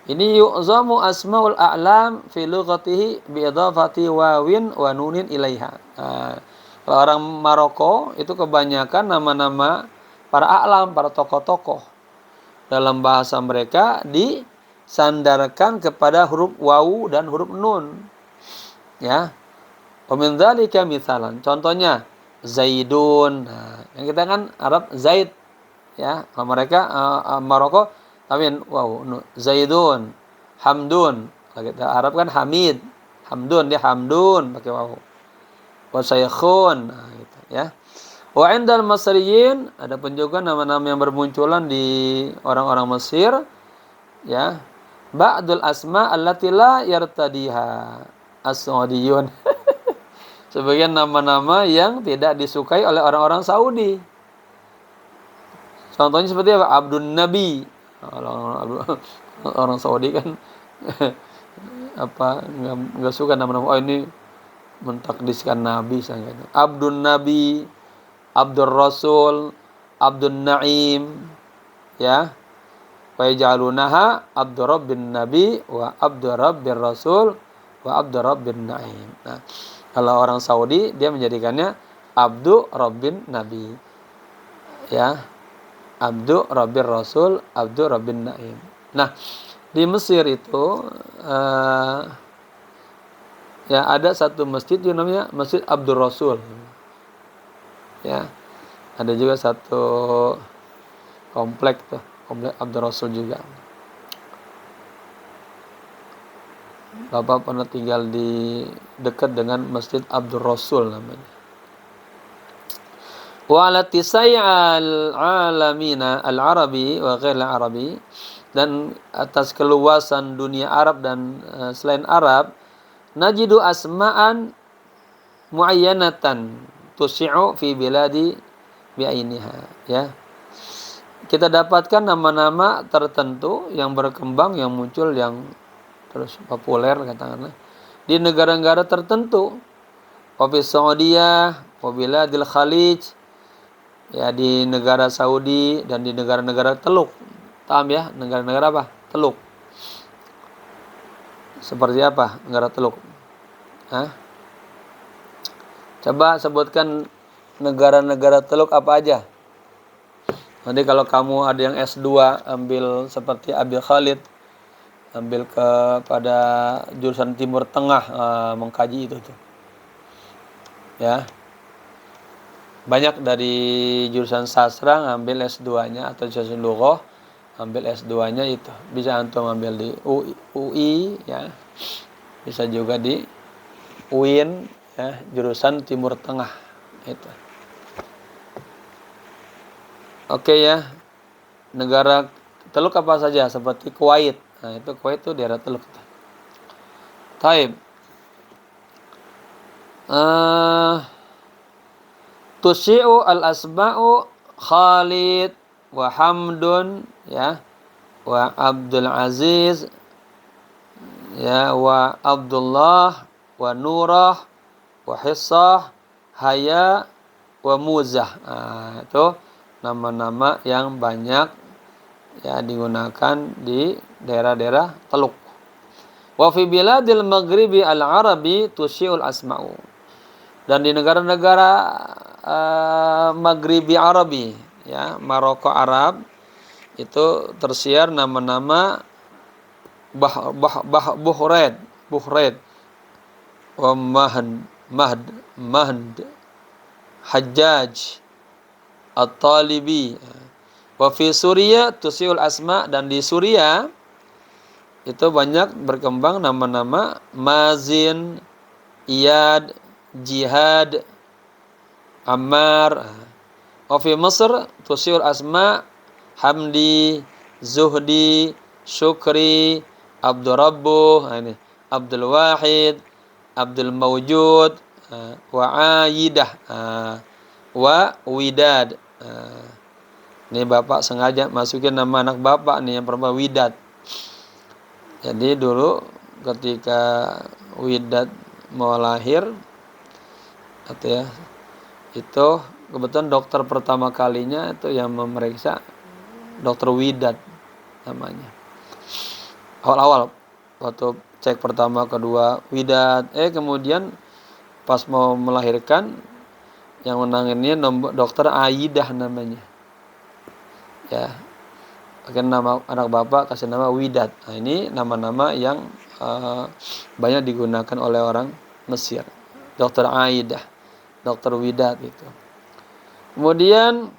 S1: Ini yu'zamu asmaul a'lam fi lughatihi bi idafati wawin wa nunin ilaiha. Nah, kalau orang Maroko itu kebanyakan nama-nama para a'lam, para tokoh-tokoh dalam bahasa mereka disandarkan kepada huruf wawu dan huruf nun. Ya. Wa min dzalika mithalan. Contohnya Zaidun. Nah, yang kita kan Arab Zaid, ya. Kalau mereka Maroko tapi wow, Zaidun, Hamdun. Kalau kita Arab kan Hamid, Hamdun, dia Hamdun pakai wawu. Wa Saykhun, nah, gitu, ya. Wa indal Masriyin, ada pun juga nama-nama yang bermunculan di orang-orang Mesir, ya. Ba'dul asma allati la yartadiha as-Saudiyun. Sebagian nama-nama yang tidak disukai oleh orang-orang Saudi. Contohnya seperti apa? Abdun Nabi. Orang Saudi kan apa nggak suka nama-nama, oh ini mentakdiskan Nabi sangat. Abdun Nabi, Abdur Rasul, Abdun Naim, ya. Wa yaj'alunaha Abdur Rabbin Nabi wa Abdur Rabbir Rasul wa Abdur Rabbin Naim. Nah, kalau orang Saudi dia menjadikannya Abdu Rabbin Nabi, ya, Abdu Rabbir Rasul, Abdu Rabbin Naim. Nah, di Mesir itu ya ada satu masjid yang namanya Masjid Abdur Rasul. Ya. Ada juga satu komplek tuh, komplek Abdur Rasul juga. Bapak pernah tinggal di dekat dengan Masjid Abdur Rasul namanya. Wa ala tisai'al alamina al-arabi wa ghair al-arabi, dan atas keluasan dunia Arab dan selain Arab, najidu asma'an muayyanatan tusyi'u fi biladi bi'ainiha, ya. Kita dapatkan nama-nama tertentu yang berkembang, yang muncul, yang terus populer katakanlah di negara-negara tertentu. Wa fi Saudiyah, wa biladil Khalij, ya, di negara Saudi dan di negara-negara Teluk. Paham ya? Negara-negara apa? Teluk. Seperti apa negara Teluk? Hah? Coba sebutkan negara-negara Teluk apa aja. Nanti kalau kamu ada yang S2 ambil seperti Abil Khalid, ambil kepada jurusan Timur Tengah, mengkaji itu tuh. Ya. Banyak dari jurusan sastra ngambil S2-nya atau jurusan lughah ambil S2-nya itu. Bisa antum ambil di UI ya. Bisa juga di UIN ya, jurusan Timur Tengah itu. Oke ya. Negara Teluk apa saja seperti Kuwait. Nah, itu Kuwait itu daerah Teluk. Taib. Tusyi'u al-asma'u Khalid wa Hamdun ya wa Abdul Aziz ya wa Abdullah wa Nurah wa Hissah Haya wa Muzah. Nah, itu nama-nama yang banyak ya digunakan di daerah-daerah Teluk. Wa fi biladil maghribi al-arabi tusyi'ul asma'u. Dan di negara-negara Maghribi Arabi ya, Maroko Arab itu tersiar nama-nama Buhraid wa Mahd Hajjaj At-Talibi. Wa fi Suriah tusiul asma, dan di Suriah itu banyak berkembang nama-nama Mazin, Iyad, Jihad, Ammar. Wa fi Mesir tusiul asma Hamdi, Zuhdi, Syukri, Abdul Rabbuh, ini Abdul Wahid, Abdul Mawjud, wa Aidah, wa Widad. Ini bapak sengaja masukin nama anak bapak nih yang perempuan Widad. Jadi dulu ketika Widad mau lahir, atau ya, itu kebetulan dokter pertama kalinya itu yang memeriksa Dokter Widad namanya. Awal-awal waktu cek pertama kedua Widad, kemudian pas mau melahirkan yang menanganinya dokter Aidah namanya. Ya. Akhirnya nama anak bapak kasih nama Widad. Nah, ini nama-nama yang banyak digunakan oleh orang Mesir. Dokter Aidah, Dokter Widad itu. Kemudian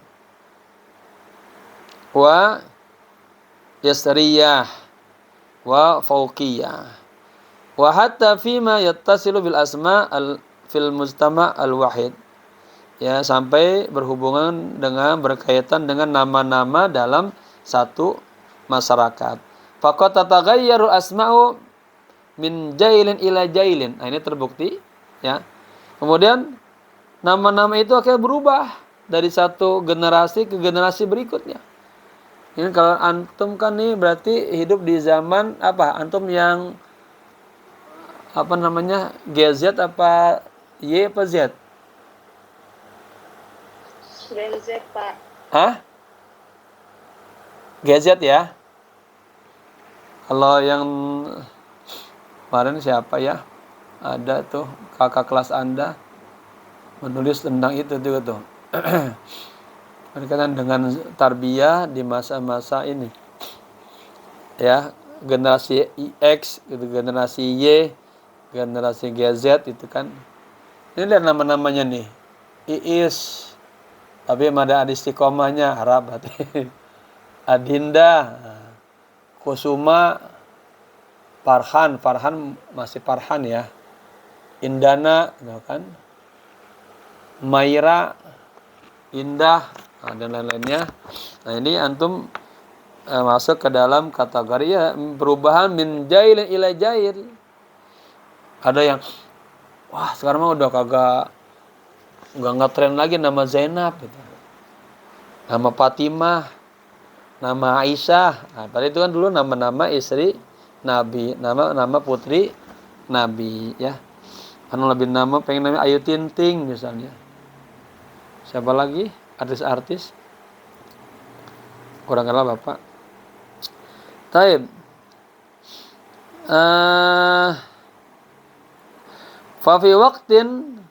S1: wa Yasriyah wa Fauqiyah wa hatta fima yattasilu bil asma fil mujtama al wahid, ya, sampai berhubungan dengan berkaitan dengan nama-nama dalam satu masyarakat. Faqad tataghayyarul asma'u min jailin ila jailin. Nah, ini terbukti ya. Kemudian nama-nama itu akhirnya berubah dari satu generasi ke generasi berikutnya. Ini kalau antum kan nih berarti hidup di zaman apa? Antum yang apa namanya? GZ apa Y apa Z?
S2: GZ, Pak.
S1: Hah? GZ ya? Kalau yang kemarin siapa ya? Ada tuh kakak kelas Anda menulis tentang itu tuh. Berkaitan dengan tarbiyah di masa-masa ini. Ya, generasi X, gitu, generasi Y, generasi GZ itu kan. Ini lihat nama-namanya nih. Iis, tapi ada istiqomahnya Arab berarti. Adinda, Kusuma, Farhan masih Farhan ya. Indana, gitu kan. Maira, Indah, dan lain-lainnya. Nah, ini antum masuk ke dalam kategori ya perubahan min jail ila jail. Ada yang wah sekarang mah udah kagak ngetren lagi nama Zainab gitu. Nama Fatimah, nama Aisyah. Nah, tadi itu kan dulu nama-nama istri Nabi, nama putri Nabi ya. Kan lebih nama pengen namanya Ayu Tinting misalnya. Siapa lagi? Artis-artis. Kurang kenal Bapak. Taib. Fa fi waqtin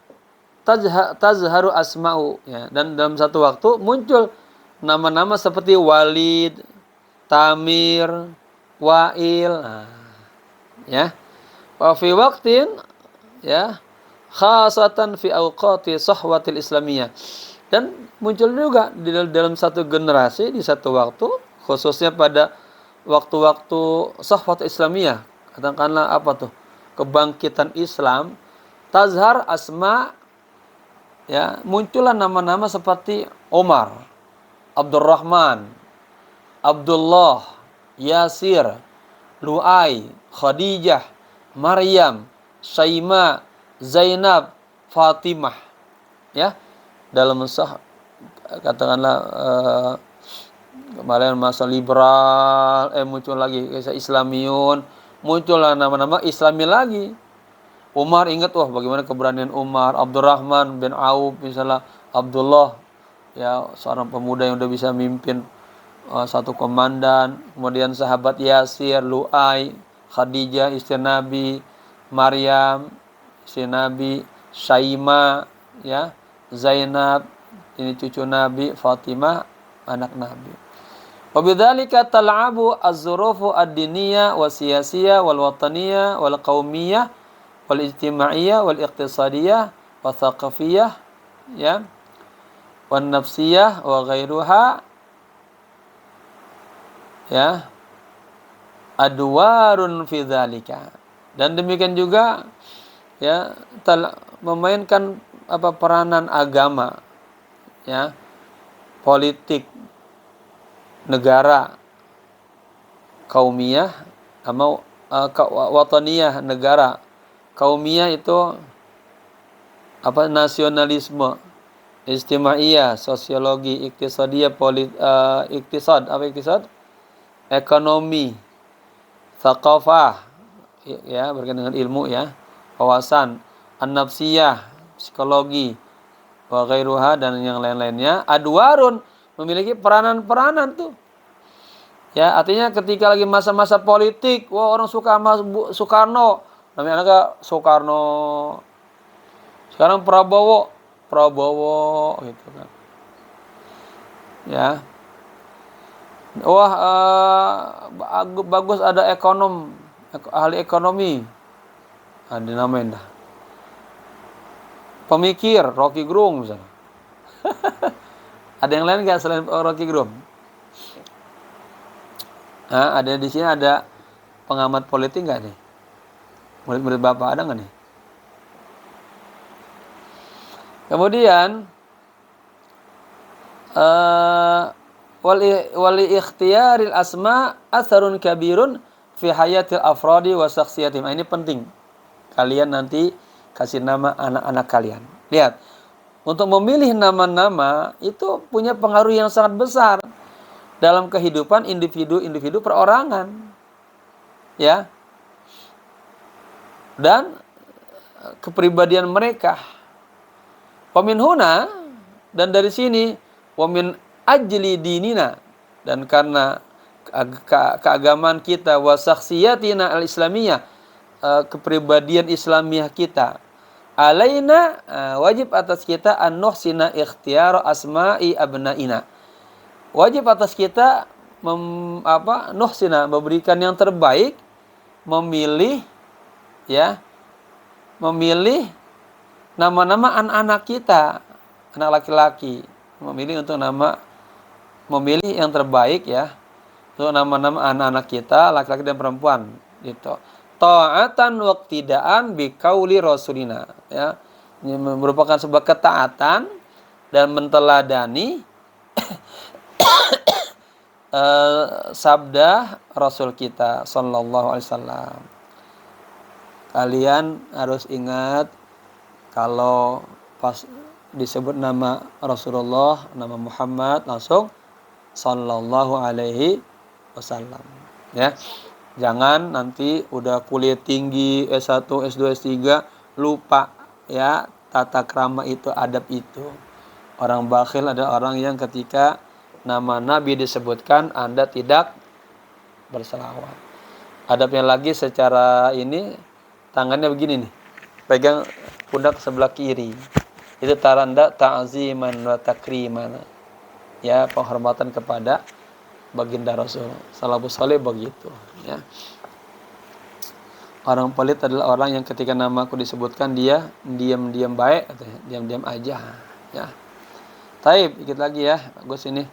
S1: tazharu asma'u, ya, dan dalam satu waktu muncul nama-nama seperti Walid, Tamir, Wa'il. Nah, ya. Wa fi waqtin ya khasatan fi awqati sahwatil islamiyah. Dan muncul juga di dalam satu generasi di satu waktu, khususnya pada waktu-waktu sahwat islamiyah, katakanlah apa tuh, kebangkitan Islam, tazhar asma, ya, muncullah nama-nama seperti Umar, Abdurrahman, Abdullah, Yasir, Lu'ai, Khadijah, Maryam, Syaima, Zainab, Fatimah, ya, dalam katakanlah kemarin masa liberal, muncul lagi kisah Islamiyun, muncullah nama-nama Islami lagi. Umar, ingat bagaimana keberanian Umar, Abdurrahman bin Auf misalnya, Abdullah, ya, seorang pemuda yang udah bisa mimpin satu komandan. Kemudian sahabat Yasir, Lu'ai, Khadijah istri Nabi, Maryam istri Nabi, Syaima, ya, Zainab ini cucu Nabi, Fatimah anak Nabi. Wabidzalika tal'abu az-zurufu ad-diniyah wa siyasiyah wal wataniyah wal qaumiyah wal ijtimaiyah wal iqtisadiyah wa thaqafiyah, ya, wan nafsiyah wa ghairuha, ya, adwarun fi dzalika. Dan demikian juga, ya, memainkan peranan agama, ya, politik, negara, kaumiyah sama wataniyah, negara, kaumiyah itu nasionalisme, ijtimaiyah, sosiologi, iktisadiyah, iktisad, ekonomi, thaqafah, ya, berkaitan dengan ilmu, ya, wawasan, an-nafsiyah, psikologi, wa ghairuha, dan yang lain-lainnya. Adwarun, memiliki peranan-peranan tuh. Ya, artinya ketika lagi masa-masa politik, orang suka sama Soekarno, namanya anaknya Soekarno. Sekarang Prabowo gitu kan. Ya. Bagus ada ahli ekonomi. Dinamain dah. Pemikir, Rocky Gerung misalnya. Ada yang lain nggak selain Rocky Gerung? Ada di sini, ada pengamat politik nggak nih? Murid-murid Bapak ada nggak nih? Kemudian wali ikhtiyaril asma atharun kabirun fi hayatil afradi wa shakhsiyatim. Ini penting. Kalian nanti kasih nama anak-anak kalian. Lihat, untuk memilih nama-nama itu punya pengaruh yang sangat besar dalam kehidupan individu-individu perorangan, ya, dan kepribadian mereka. Wamin huna, dan dari sini, wamin ajli dinina, dan karena keagamaan kita, wasaksiyatina al-islamiyah, kepribadian Islamiyah kita, alaina, wajib atas kita an-nuhsina ikhtiyar asma'i abnaina. Wajib atas kita nuhsina, memberikan yang terbaik, memilih, ya, memilih nama-nama anak-anak kita, anak laki-laki, memilih yang terbaik, ya, untuk nama-nama anak-anak kita, laki-laki dan perempuan, gitu. Ta'atan waqtidaan biqauli rasulina, ya. Ini merupakan sebuah ketaatan dan menteladani sabda Rasul kita sallallahu alaihi wasallam. Kalian harus ingat, kalau pas disebut nama Rasulullah, nama Muhammad, langsung sallallahu alaihi wasallam, ya. Jangan nanti udah kuliah tinggi, S1, S2, S3, lupa, ya, tata krama itu, adab itu. Orang bakhil adalah orang yang ketika nama Nabi disebutkan, Anda tidak berselawat. Adabnya lagi secara ini, tangannya begini nih, pegang pundak sebelah kiri. Itu tanda ta'ziman wa takriman, ya, penghormatan kepada baginda Rasul sallallahu alaihi wasallam, begitu, ya. Orang pelit adalah orang yang ketika namaku disebutkan dia diam-diam baik, diam-diam aja. Ya. Taib, dikit lagi ya. Bagus ini.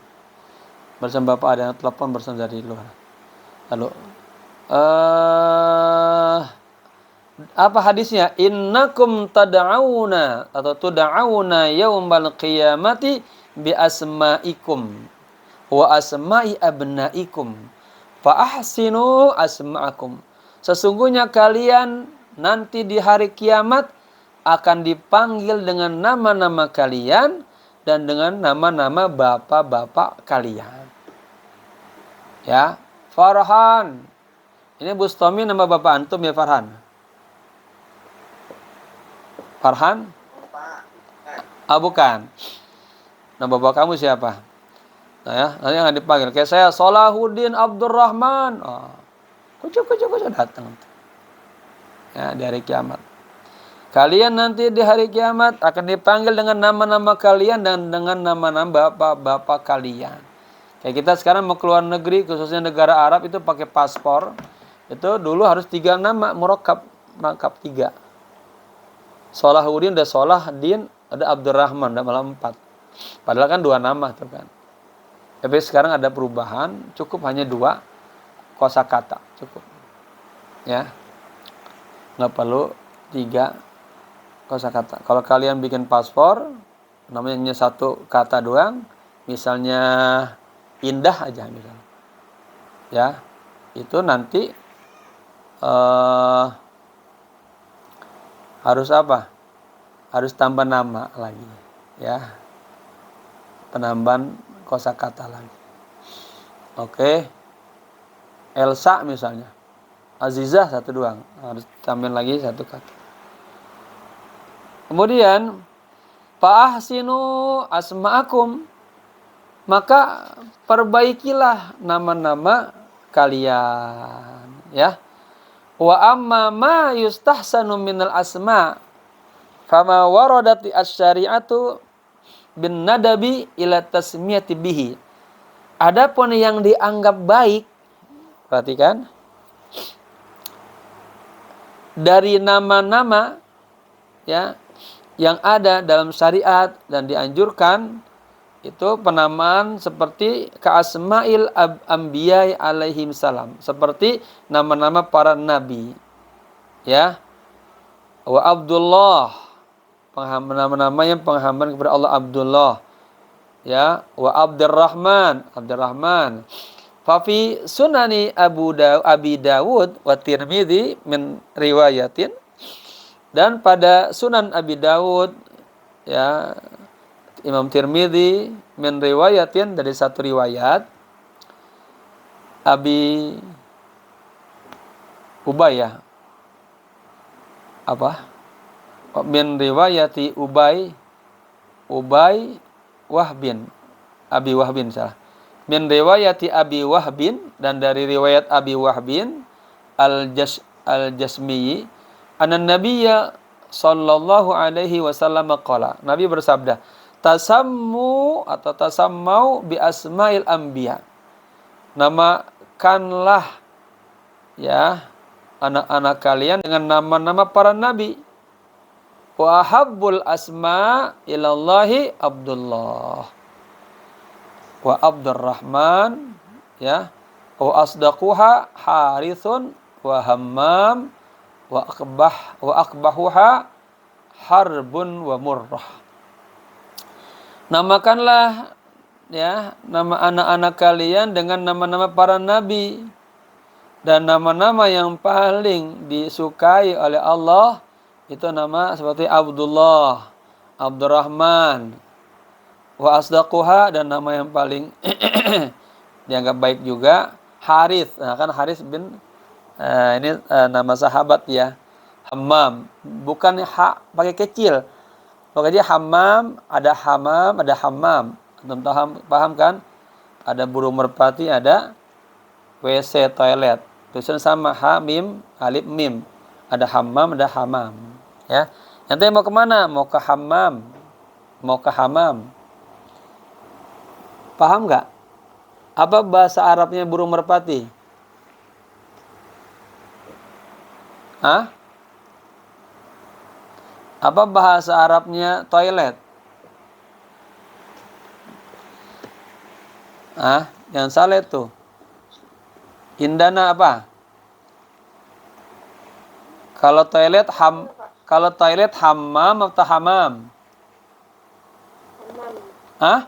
S1: Bersama Bapak ada yang telepon bersama dari luar. Lalu apa hadisnya? Innakum tad'auna atau tud'auna yaumal qiyamati bi asma'ikum wa asma'i abnaikum fa ahsinu asma'akum. Sesungguhnya kalian nanti di hari kiamat akan dipanggil dengan nama-nama kalian dan dengan nama-nama bapak-bapak kalian. Ya, Farhan. Ini Bustami nama bapak antum ya Farhan? Farhan? Ah bukan. Nama bapak kamu siapa? Nah ya, nanti akan dipanggil. Kayak saya Salahuddin Abdurrahman. Oh. Kucuk datang. Ya, di hari kiamat. Kalian nanti di hari kiamat akan dipanggil dengan nama-nama kalian dan dengan nama-nama bapak-bapak kalian. Kayak kita sekarang mau keluar negeri, khususnya negara Arab itu pakai paspor. Itu dulu harus 3 nama, merangkap 3. Salahuddin, ada Salahuddin, ada Abdurrahman, ada malah 4. Padahal kan 2 nama tuh kan. Tapi sekarang ada perubahan, cukup hanya 2 kosakata cukup. Ya. Nggak perlu 3 kosakata. Kalau kalian bikin paspor, namanya hanya 1 kata doang, misalnya indah aja misalnya. Ya. Itu nanti harus apa? Harus tambah nama lagi, ya. Penambahan kosakata lagi. Oke. Elsa misalnya. Azizah 1 doang. Harus tambahin lagi 1 kata. Kemudian fa ahsinu asma'akum. Maka perbaikilah nama-nama kalian, ya. Wa amma ma yustahsanu minal asma fama waradati asy-syari'atu bin nadabi ila tasmiyati bihi. Adapun yang dianggap baik, perhatikan, dari nama-nama ya yang ada dalam syariat dan dianjurkan itu penamaan seperti ka'asma'il anbiya alaihim salam, seperti nama-nama para nabi, ya. Wa Abdullah, nama-nama yang penghambaan kepada Allah, Abdullah, ya. Wa Abdurrahman, Abdurrahman. Fa fi sunani Abi Dawud wa Tirmidzi min riwayatin, dan pada Sunan Abi Dawud, ya, Imam Tirmidzi min riwayatin, dari 1 riwayat Abi Ubay, ya. Apa? Min riwayati Ubay Wahbin. Abi Wahbin salah. Min riwayati Abi Wahbin, dan dari riwayat Abi Wahbin al-Jasmi, anan nabiyya sallallahu alaihi wasallam qala. Nabi bersabda, tasammu atau tasammau bi asma'il anbiya. Namakanlah, ya, anak-anak kalian dengan nama-nama para nabi. Wa habbul asma ilallahi Abdullah wa Abdurrahman, ya. Wa asdaquha Harithun wa Hammam wa akbahuha Harbun wa Murrah. Namakanlah, ya, nama anak-anak kalian dengan nama-nama para nabi, dan nama-nama yang paling disukai oleh Allah itu nama seperti Abdullah, Abdurrahman, wa asdaquha, dan nama yang paling dianggap baik juga Harith. Nah, kan Harith bin ini nama sahabat, ya. Hammam, bukan pakai kecil. Pokoknya Hammam, ada Hammam, ada Hammam. Antum paham kan? Ada burung merpati, ada WC, toilet. Tulisan sama, ha mim alif mim. Ada Hammam, ada Hammam, ya. Nanti mau kemana? Mau ke Hammam, mau ke Hammam. Paham nggak? Apa bahasa Arabnya burung merpati? Hah? Apa bahasa Arabnya toilet? Yang salah itu. Indana apa? Kalau toilet hammam atau hamam?
S2: Hamam.
S1: Hah?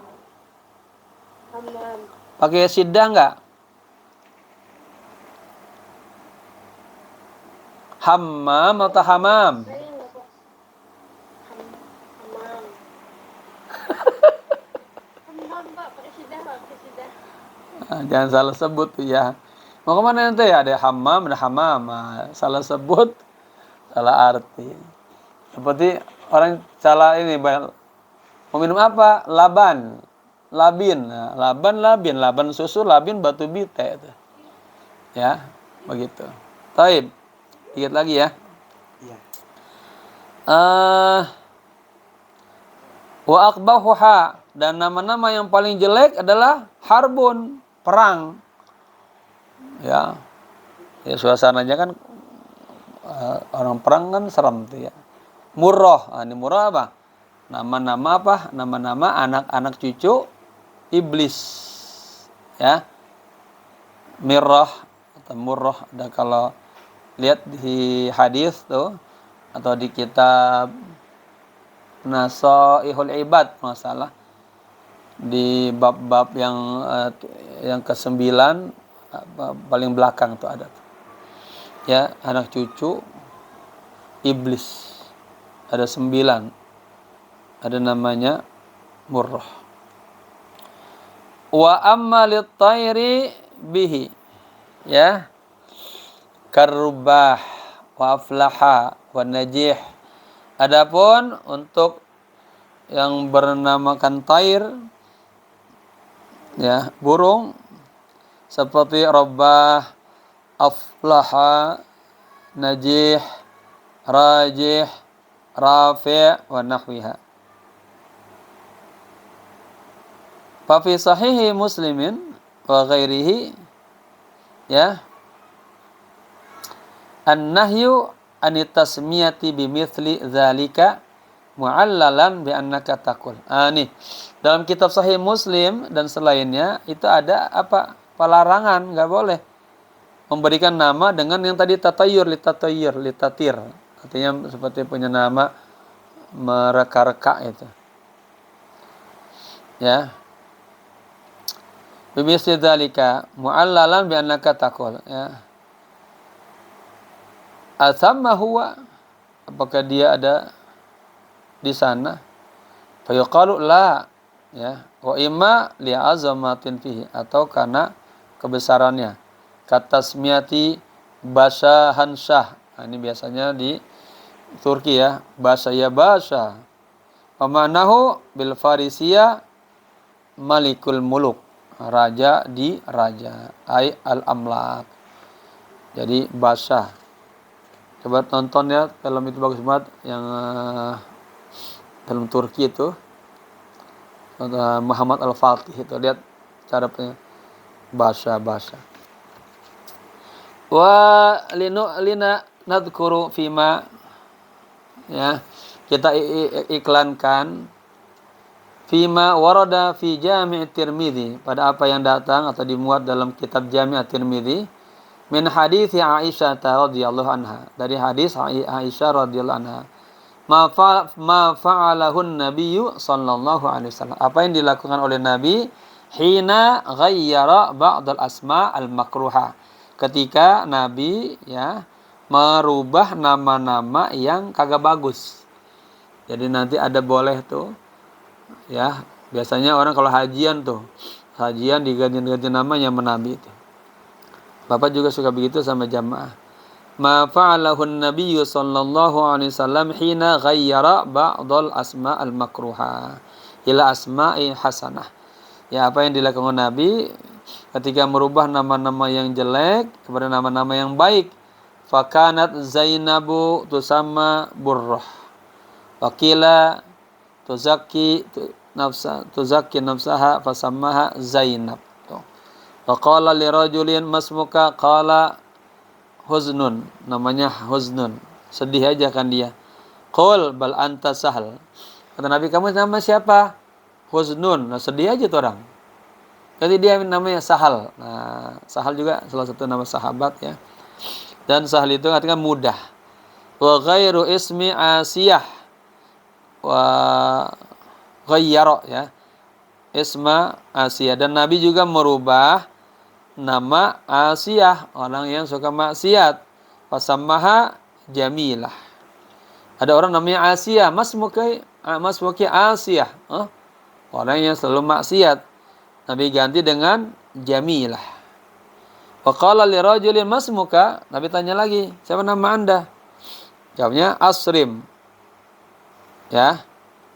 S2: Hamam.
S1: Pakai siddah enggak? Hammam atau hamam?
S2: Saya nggak kok. Hamam. Hamam Pak, pakai sidah Pak, pakai sidah.
S1: Jangan salah sebut ya. Mau kemana nanti ya? Ada hammam, ada hamam. Salah sebut, salah arti. Seperti orang salah ini, mau minum apa? Laban, labin. Laban susu, labin batu bite. Itu. Ya, begitu. Taib. Dikit lagi ya.
S3: Iya.
S1: Wa akbahuha, dan nama-nama yang paling jelek adalah harbun, perang. Ya. Ya suasananya kan orang perang kan serem tuh ya. Murrah, ini murrah apa? Nama-nama apa? Nama-nama anak-anak cucu iblis. Ya. Mirrah atau murrah. Dan kalau lihat di hadis tuh atau di kitab Nasaihul Ibad masalah di bab-bab yang ke-9 paling belakang tuh ada tuh. Ya, anak cucu iblis. Ada 9. Ada namanya Murrah. Wa amma lit-tayri bihi. Ya. Karubah wa aflaha wa najih. Adapun untuk yang bernamakan tair, ya, burung seperti rabbah, aflaha, najih, rajih, rafi' wa nahwiha. Fa fi sahihi Muslimin wa ghairihi, ya, an-nahyu anit tasmiyati bimithli dzalika mu'allalan bi annaka taqul. Nih, dalam kitab Sahih Muslim dan selainnya itu ada apa? Pelarangan, enggak boleh memberikan nama dengan yang tadi litatir. Artinya seperti punya nama mereka-reka itu. Ya. Bimithli dzalika mu'allalan bi annaka taqul, ya. Athamma huwa, apakah dia ada di sana? Fa yuqalu la, ya, wa imma li azamatin fihi, atau karena kebesarannya. Katasmiyati basahan syah. Ini biasanya di Turki ya, basa ya basa. Pamanahu bil farisiyah malikul muluk, raja di raja, ai al amlak. Jadi basa. Coba tonton ya, film itu bagus banget yang film Turki itu, Muhammad Al-Fatih itu, lihat cara bahasa. Wa lina nadhkuru fima, ya, kita iklankan fima warada fi Jami' Tirmidzi, pada apa yang datang atau dimuat dalam kitab Jami' Tirmidzi min hadits Aisyah radhiyallahu anha, dari hadis Aisyah radhiyallahu anha, ma fa'alahun nabiyyu sallallahu alaihi wasallam, apa yang dilakukan oleh Nabi hina ghayyara ba'dal asma al makruha, ketika Nabi, ya, merubah nama-nama yang kagak bagus. Jadi nanti ada boleh tuh, ya, biasanya orang kalau hajian diganti namanya Nabi itu. Bapak juga suka begitu sama jamaah. Ma fa'alahun nabiyyu sallallahu alaihi wasallam hina ghayyara ba'dal asma al makruha ila asma'i hasanah. Ya, apa yang dilakukan Nabi ketika merubah nama-nama yang jelek kepada nama-nama yang baik. Fakanat Zainabu tusamma Burrah. Wakila tuzakki nafsaha fasammaha Zainab. Wa qala li rajulin masmuka, qala huznun, namanya huznun, sedih aja kan dia. Qul bal anta sahal. Kata Nabi, kamu nama siapa? Huznun. Nah, sedih aja tuh orang. Jadi dia namanya Sahal. Nah, Sahal juga salah satu nama sahabat ya. Dan Sahal itu artinya mudah. Wa ghairu ismi Asiyah wa ghayyara ya. Isma Asiyah, dan Nabi juga merubah nama Asiyah, orang yang suka maksiat. Fasammaha Jamilah. Ada orang namanya Asiyah, mas muki Asiyah. Orang yang selalu maksiat. Nabi ganti dengan Jamilah. Wa qala li rajulin masmuka, Nabi tanya lagi, siapa nama Anda? Jawabnya Asrim. Ya.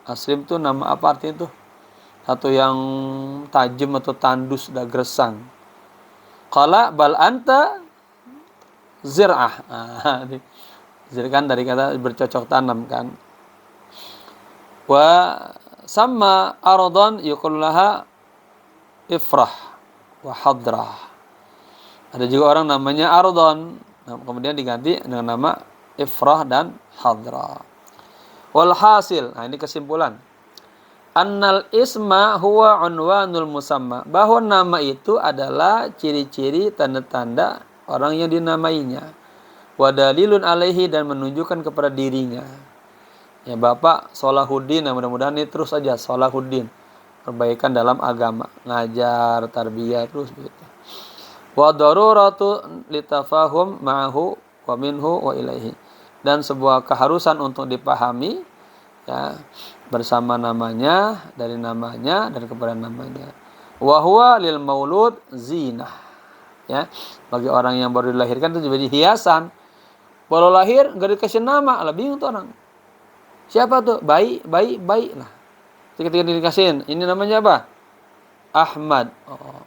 S1: Asrim itu nama apa artinya itu? Satu yang tajam atau tandus dan gersang. Qala bal anta zir'ah. Zir kan dari kata bercocok tanam kan. Wa sama ardhan yuqallaha ifrah wa hadrah. Ada juga orang namanya ardhan, kemudian diganti dengan nama ifrah dan hadrah. Walhasil, nah ini kesimpulan. Annal isma huwa unwanul musamma, bahwa nama itu adalah ciri-ciri tanda-tanda orang yang dinamainya. Wa dalilun alaihi, dan menunjukkan kepada dirinya. Ya Bapak Salahuddin, nah mudah-mudahan ini terus saja Salahuddin, perbaikan dalam agama, ngajar, tarbiyah terus begitu. Wa daruratu litafahum ma'ahu wa minhu wa ilaihi, dan sebuah keharusan untuk dipahami ya bersama namanya, dari namanya dan kepada namanya. Wa huwa lil maulud zinah, ya bagi orang yang baru dilahirkan itu jadi hiasan. Baru lahir enggak dikasih nama, lah bingung tuh orang. Siapa tuh? Bayi lah. Ketika dikasihin, ini namanya apa? Ahmad,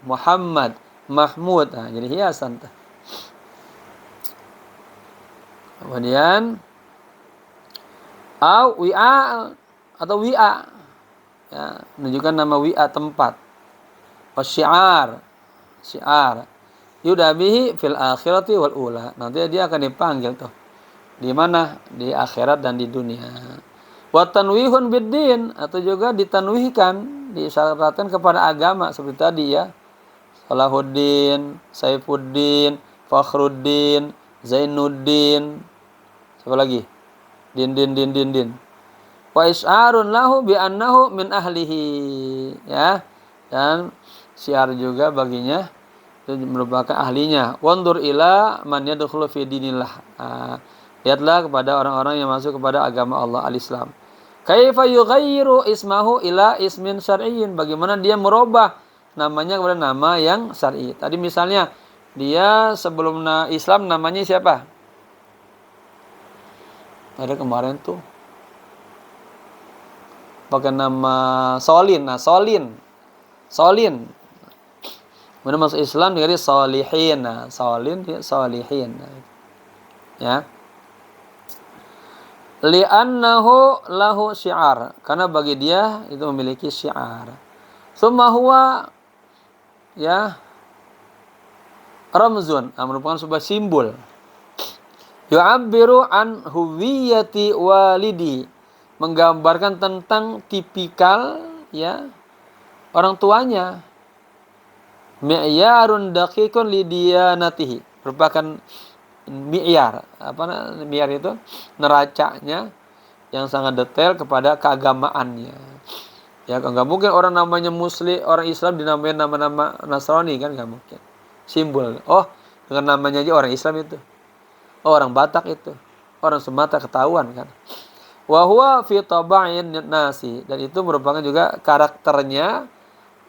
S1: Muhammad, Mahmud. Nah, jadi hiasan tuh. Kemudian wi'a atau wi'a, ya, menunjukkan nama wi'a tempat. Syiar yudabihi fil akhirati wal ula, nanti dia akan dipanggil tuh di mana, di akhirat dan di dunia. Wa tanwihun biddin, atau juga ditanwihkan, disyaratkan kepada agama seperti tadi ya. Salahuddin, Saifuddin, Fakhruddin, Zainuddin, siapa lagi? Din. Wa is'arun lahu bi annahu min ahlihi, ya. Dan syiar juga baginya, itu merupakan ahlinya. Wandur ila man yadkhulu fi dinillah. Lihatlah kepada orang-orang yang masuk kepada agama Allah al-Islam. Kaifa yughayyiru ismahu ila ismin syar'iyyin, bagaimana dia merubah namanya kepada nama yang syar'i. Tadi misalnya dia sebelum Islam namanya siapa? Ada kemarin tuh pakai nama Solin. Nah, Solin. Kemudian masuk Islam jadi Solihin. Nah, Solin dia Solihin. Ya. Li'annahu lahu syiar, karena bagi dia itu memiliki syiar. Tsumma huwa ya ramzun, merupakan sebuah simbol. Yu'abbiru an huwiyati walidi, menggambarkan tentang tipikal ya orang tuanya. Mi'yarun daqiqun lidiyanatihi, merupakan mi'yar. Mi'yar itu neracanya yang sangat detail kepada keagamaannya. Ya, enggak mungkin orang namanya Muslim, orang Islam dinamain nama-nama Nasrani kan, enggak mungkin. Simbol. Oh, dengan namanya aja orang Islam itu. Oh, orang Batak itu. Orang Sumatera ketahuan kan. Wa huwa fi taba'in nasi, dan itu merupakan juga karakternya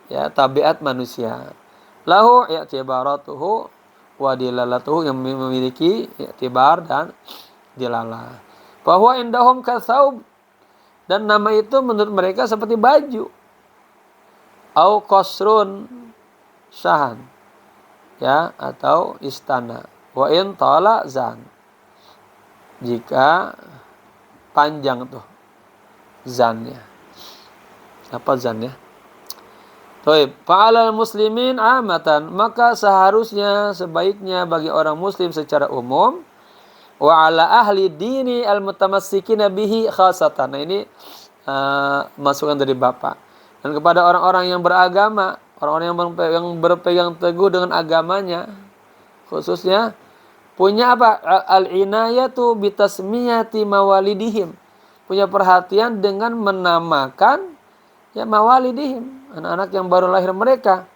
S1: ya, tabiat manusia. Lahu i'tibaratuhu wa dilalatuhu, yang memiliki i'tibar dan dilalah. Bahwa indahum katsaub, dan nama itu menurut mereka seperti baju. Au qasrun syahan, ya, atau istana. Wa in tala zan, jika panjang tuh zannya. Apa zannya? Taib. Fa'alal muslimin amatan, maka seharusnya sebaiknya bagi orang muslim secara umum, wa ala ahli dini al-mutamassikin bihi khasatan. Nah, ini masukan dari Bapak. Dan kepada orang-orang yang beragama, orang-orang yang berpegang teguh dengan agamanya, khususnya punya apa? Al-inayatu bitasmiyati mawalidihim. Punya perhatian dengan menamakan ya mawalidihim, anak-anak yang baru lahir mereka.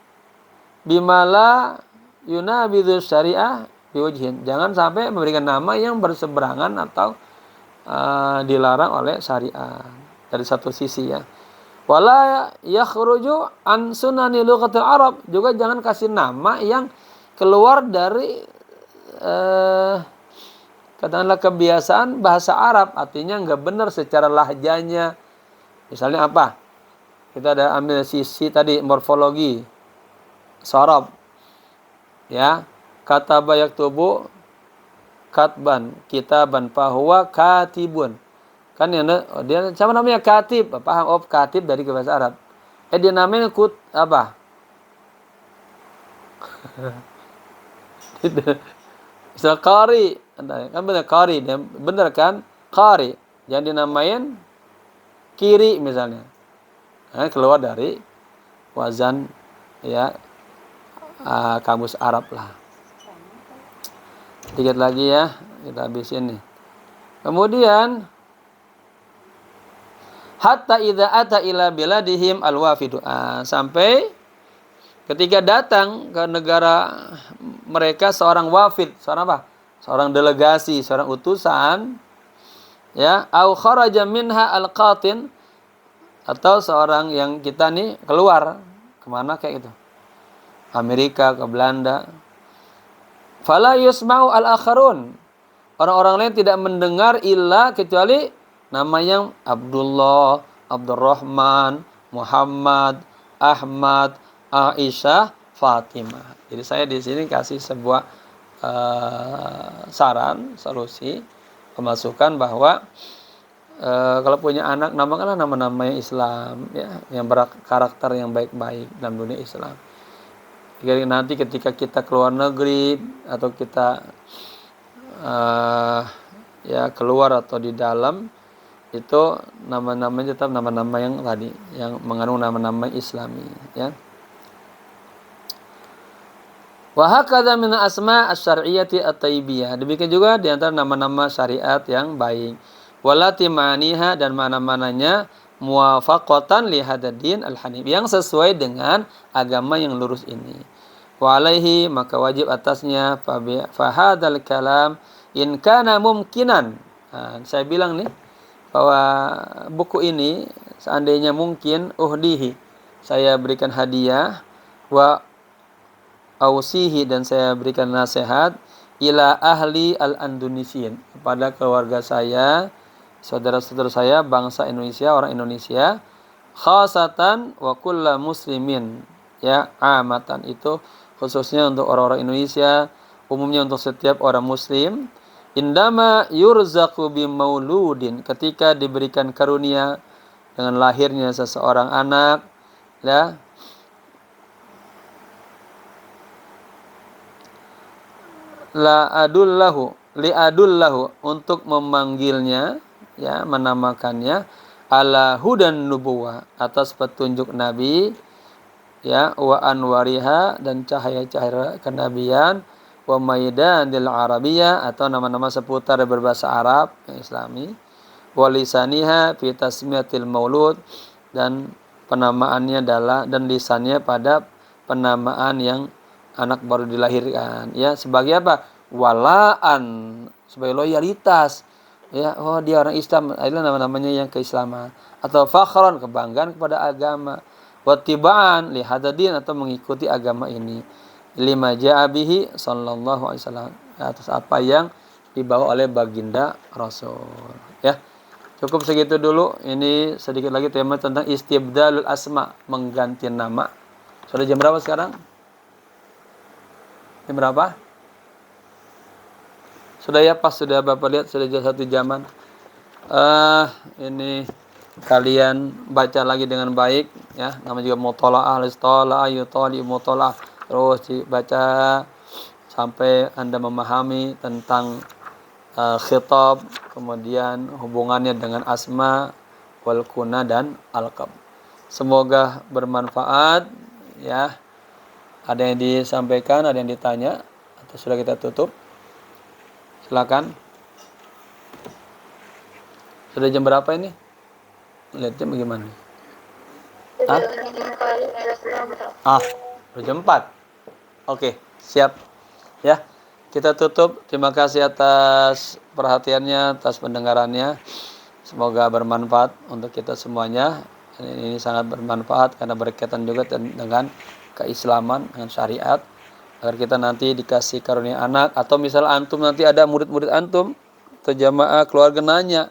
S1: Bimala yunabidhu syariah biwajhin. Jangan sampai memberikan nama yang berseberangan atau dilarang oleh syariat. Dari satu sisi ya. Wala yakhruju an sunani lughatil Arab. Juga jangan kasih nama yang keluar dari katakanlah kebiasaan bahasa Arab, artinya nggak benar secara lahjanya. Misalnya apa? Kita ada ambil sisi tadi morfologi, sorob, ya, kataba yaktubu katban, kitaban, fahuwa katibun. Kan yang dia sama namanya katib, paham? Oh, katib dari bahasa Arab. Dia namanya apa? Misal qari, kan benar qari, benar kan? Qari, yang dinamain kiri misalnya. Nah, keluar dari wazan ya kamus Arab lah. Dikit lagi ya, kita habisin nih. Kemudian hatta idza ata ila biladihim alwafidu, sampai ketika datang ke negara mereka seorang wafid, seorang apa? Seorang delegasi, seorang utusan, ya, au kharaja minha alqatin, atau seorang yang kita nih keluar kemana kayak gitu, Amerika, ke Belanda. Fala yusma'u al-akharun, orang-orang lain tidak mendengar illa kecuali nama yang Abdullah, Abdurrahman, Muhammad, Ahmad, Aisyah, Fatimah. Jadi saya di sini kasih sebuah saran, solusi, pemasukan bahwa kalau punya anak, namakanlah nama-nama yang Islam, ya, yang berkarakter yang baik-baik dalam dunia Islam. Jadi nanti ketika kita keluar negeri atau kita ya keluar atau di dalam, itu nama-namanya tetap nama-nama yang tadi, yang mengandung nama-nama Islami, ya. Wa hakadha min asma asy-syar'iyyati at-thayyibiyah. Demikian juga di antara nama-nama syariat yang baik. Walati ma'aniha, dan mana-mananya muwafaqatan li hadaddin al-hanif, yang sesuai dengan agama yang lurus ini. Wa alaihi, maka wajib atasnya fa hadzal kalam in kana mumkinan. Saya bilang nih bahwa buku ini seandainya mungkin uhdihi, saya berikan hadiah, wa ausihi, dan saya berikan nasihat, ila ahli al-Indonesian, kepada keluarga saya, saudara-saudara saya bangsa Indonesia, orang Indonesia, khasatan wa kulla muslimin, ya, amatan, itu khususnya untuk orang-orang Indonesia, umumnya untuk setiap orang muslim. Indama yurzaqu bimauludin, ketika diberikan karunia dengan lahirnya seseorang anak, ya, liadullahu, untuk memanggilnya, ya, menamakannya, ala hudan nubuwah, atas petunjuk nabi, ya, wa anwariha, dan cahaya-cahaya kenabian, wa maidanil arabiyah, atau nama-nama seputar berbahasa Arab yang Islami, wa lisaniha fi tasmiyatil maulud, dan penamaannya adalah, dan lisannya pada penamaan yang anak baru dilahirkan, ya, sebagai apa? Walaan, sebagai loyalitas, ya, oh dia orang Islam, adalah nama-namanya yang keislaman, atau fakhran, kebanggaan kepada agama, wattiba'an li hadadin, atau mengikuti agama ini, lima ja'a bihi sallallahu alaihi wasallam, atas apa yang dibawa oleh baginda Rasul, ya. Cukup segitu dulu. Ini sedikit lagi tema tentang istibdalul asma, mengganti nama. Sudah jam berapa sekarang? Jam berapa? Sudah ya, pas sudah Bapak lihat sudah 1 jaman. Ini kalian baca lagi dengan baik. ya, namanya juga muthala'ah, istala, yutali, muthala'ah. Terus dibaca sampai Anda memahami tentang khitab, kemudian hubungannya dengan asma, wal kuna dan alqab. Semoga bermanfaat ya. Ada yang disampaikan, ada yang ditanya atau sudah kita tutup? Silakan. Sudah jam berapa ini? Lihat jam bagaimana? Sudah jam 4. Oke, siap. Ya. Kita tutup. Terima kasih atas perhatiannya, atas pendengarannya. Semoga bermanfaat untuk kita semuanya. Ini sangat bermanfaat karena berkaitan juga dengan keislaman, dengan syariat. Agar kita nanti dikasih karunia anak. Atau misal antum nanti ada murid-murid antum atau jamaah keluarga nanya,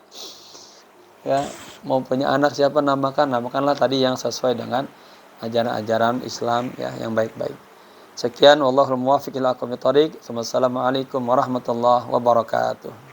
S1: ya, mau punya anak siapa namakanlah tadi yang sesuai dengan ajaran-ajaran Islam ya, yang baik-baik. Sekian, wallahul muwaffiq ila aqwamit thoriq. Wassalamualaikum warahmatullahi wabarakatuh.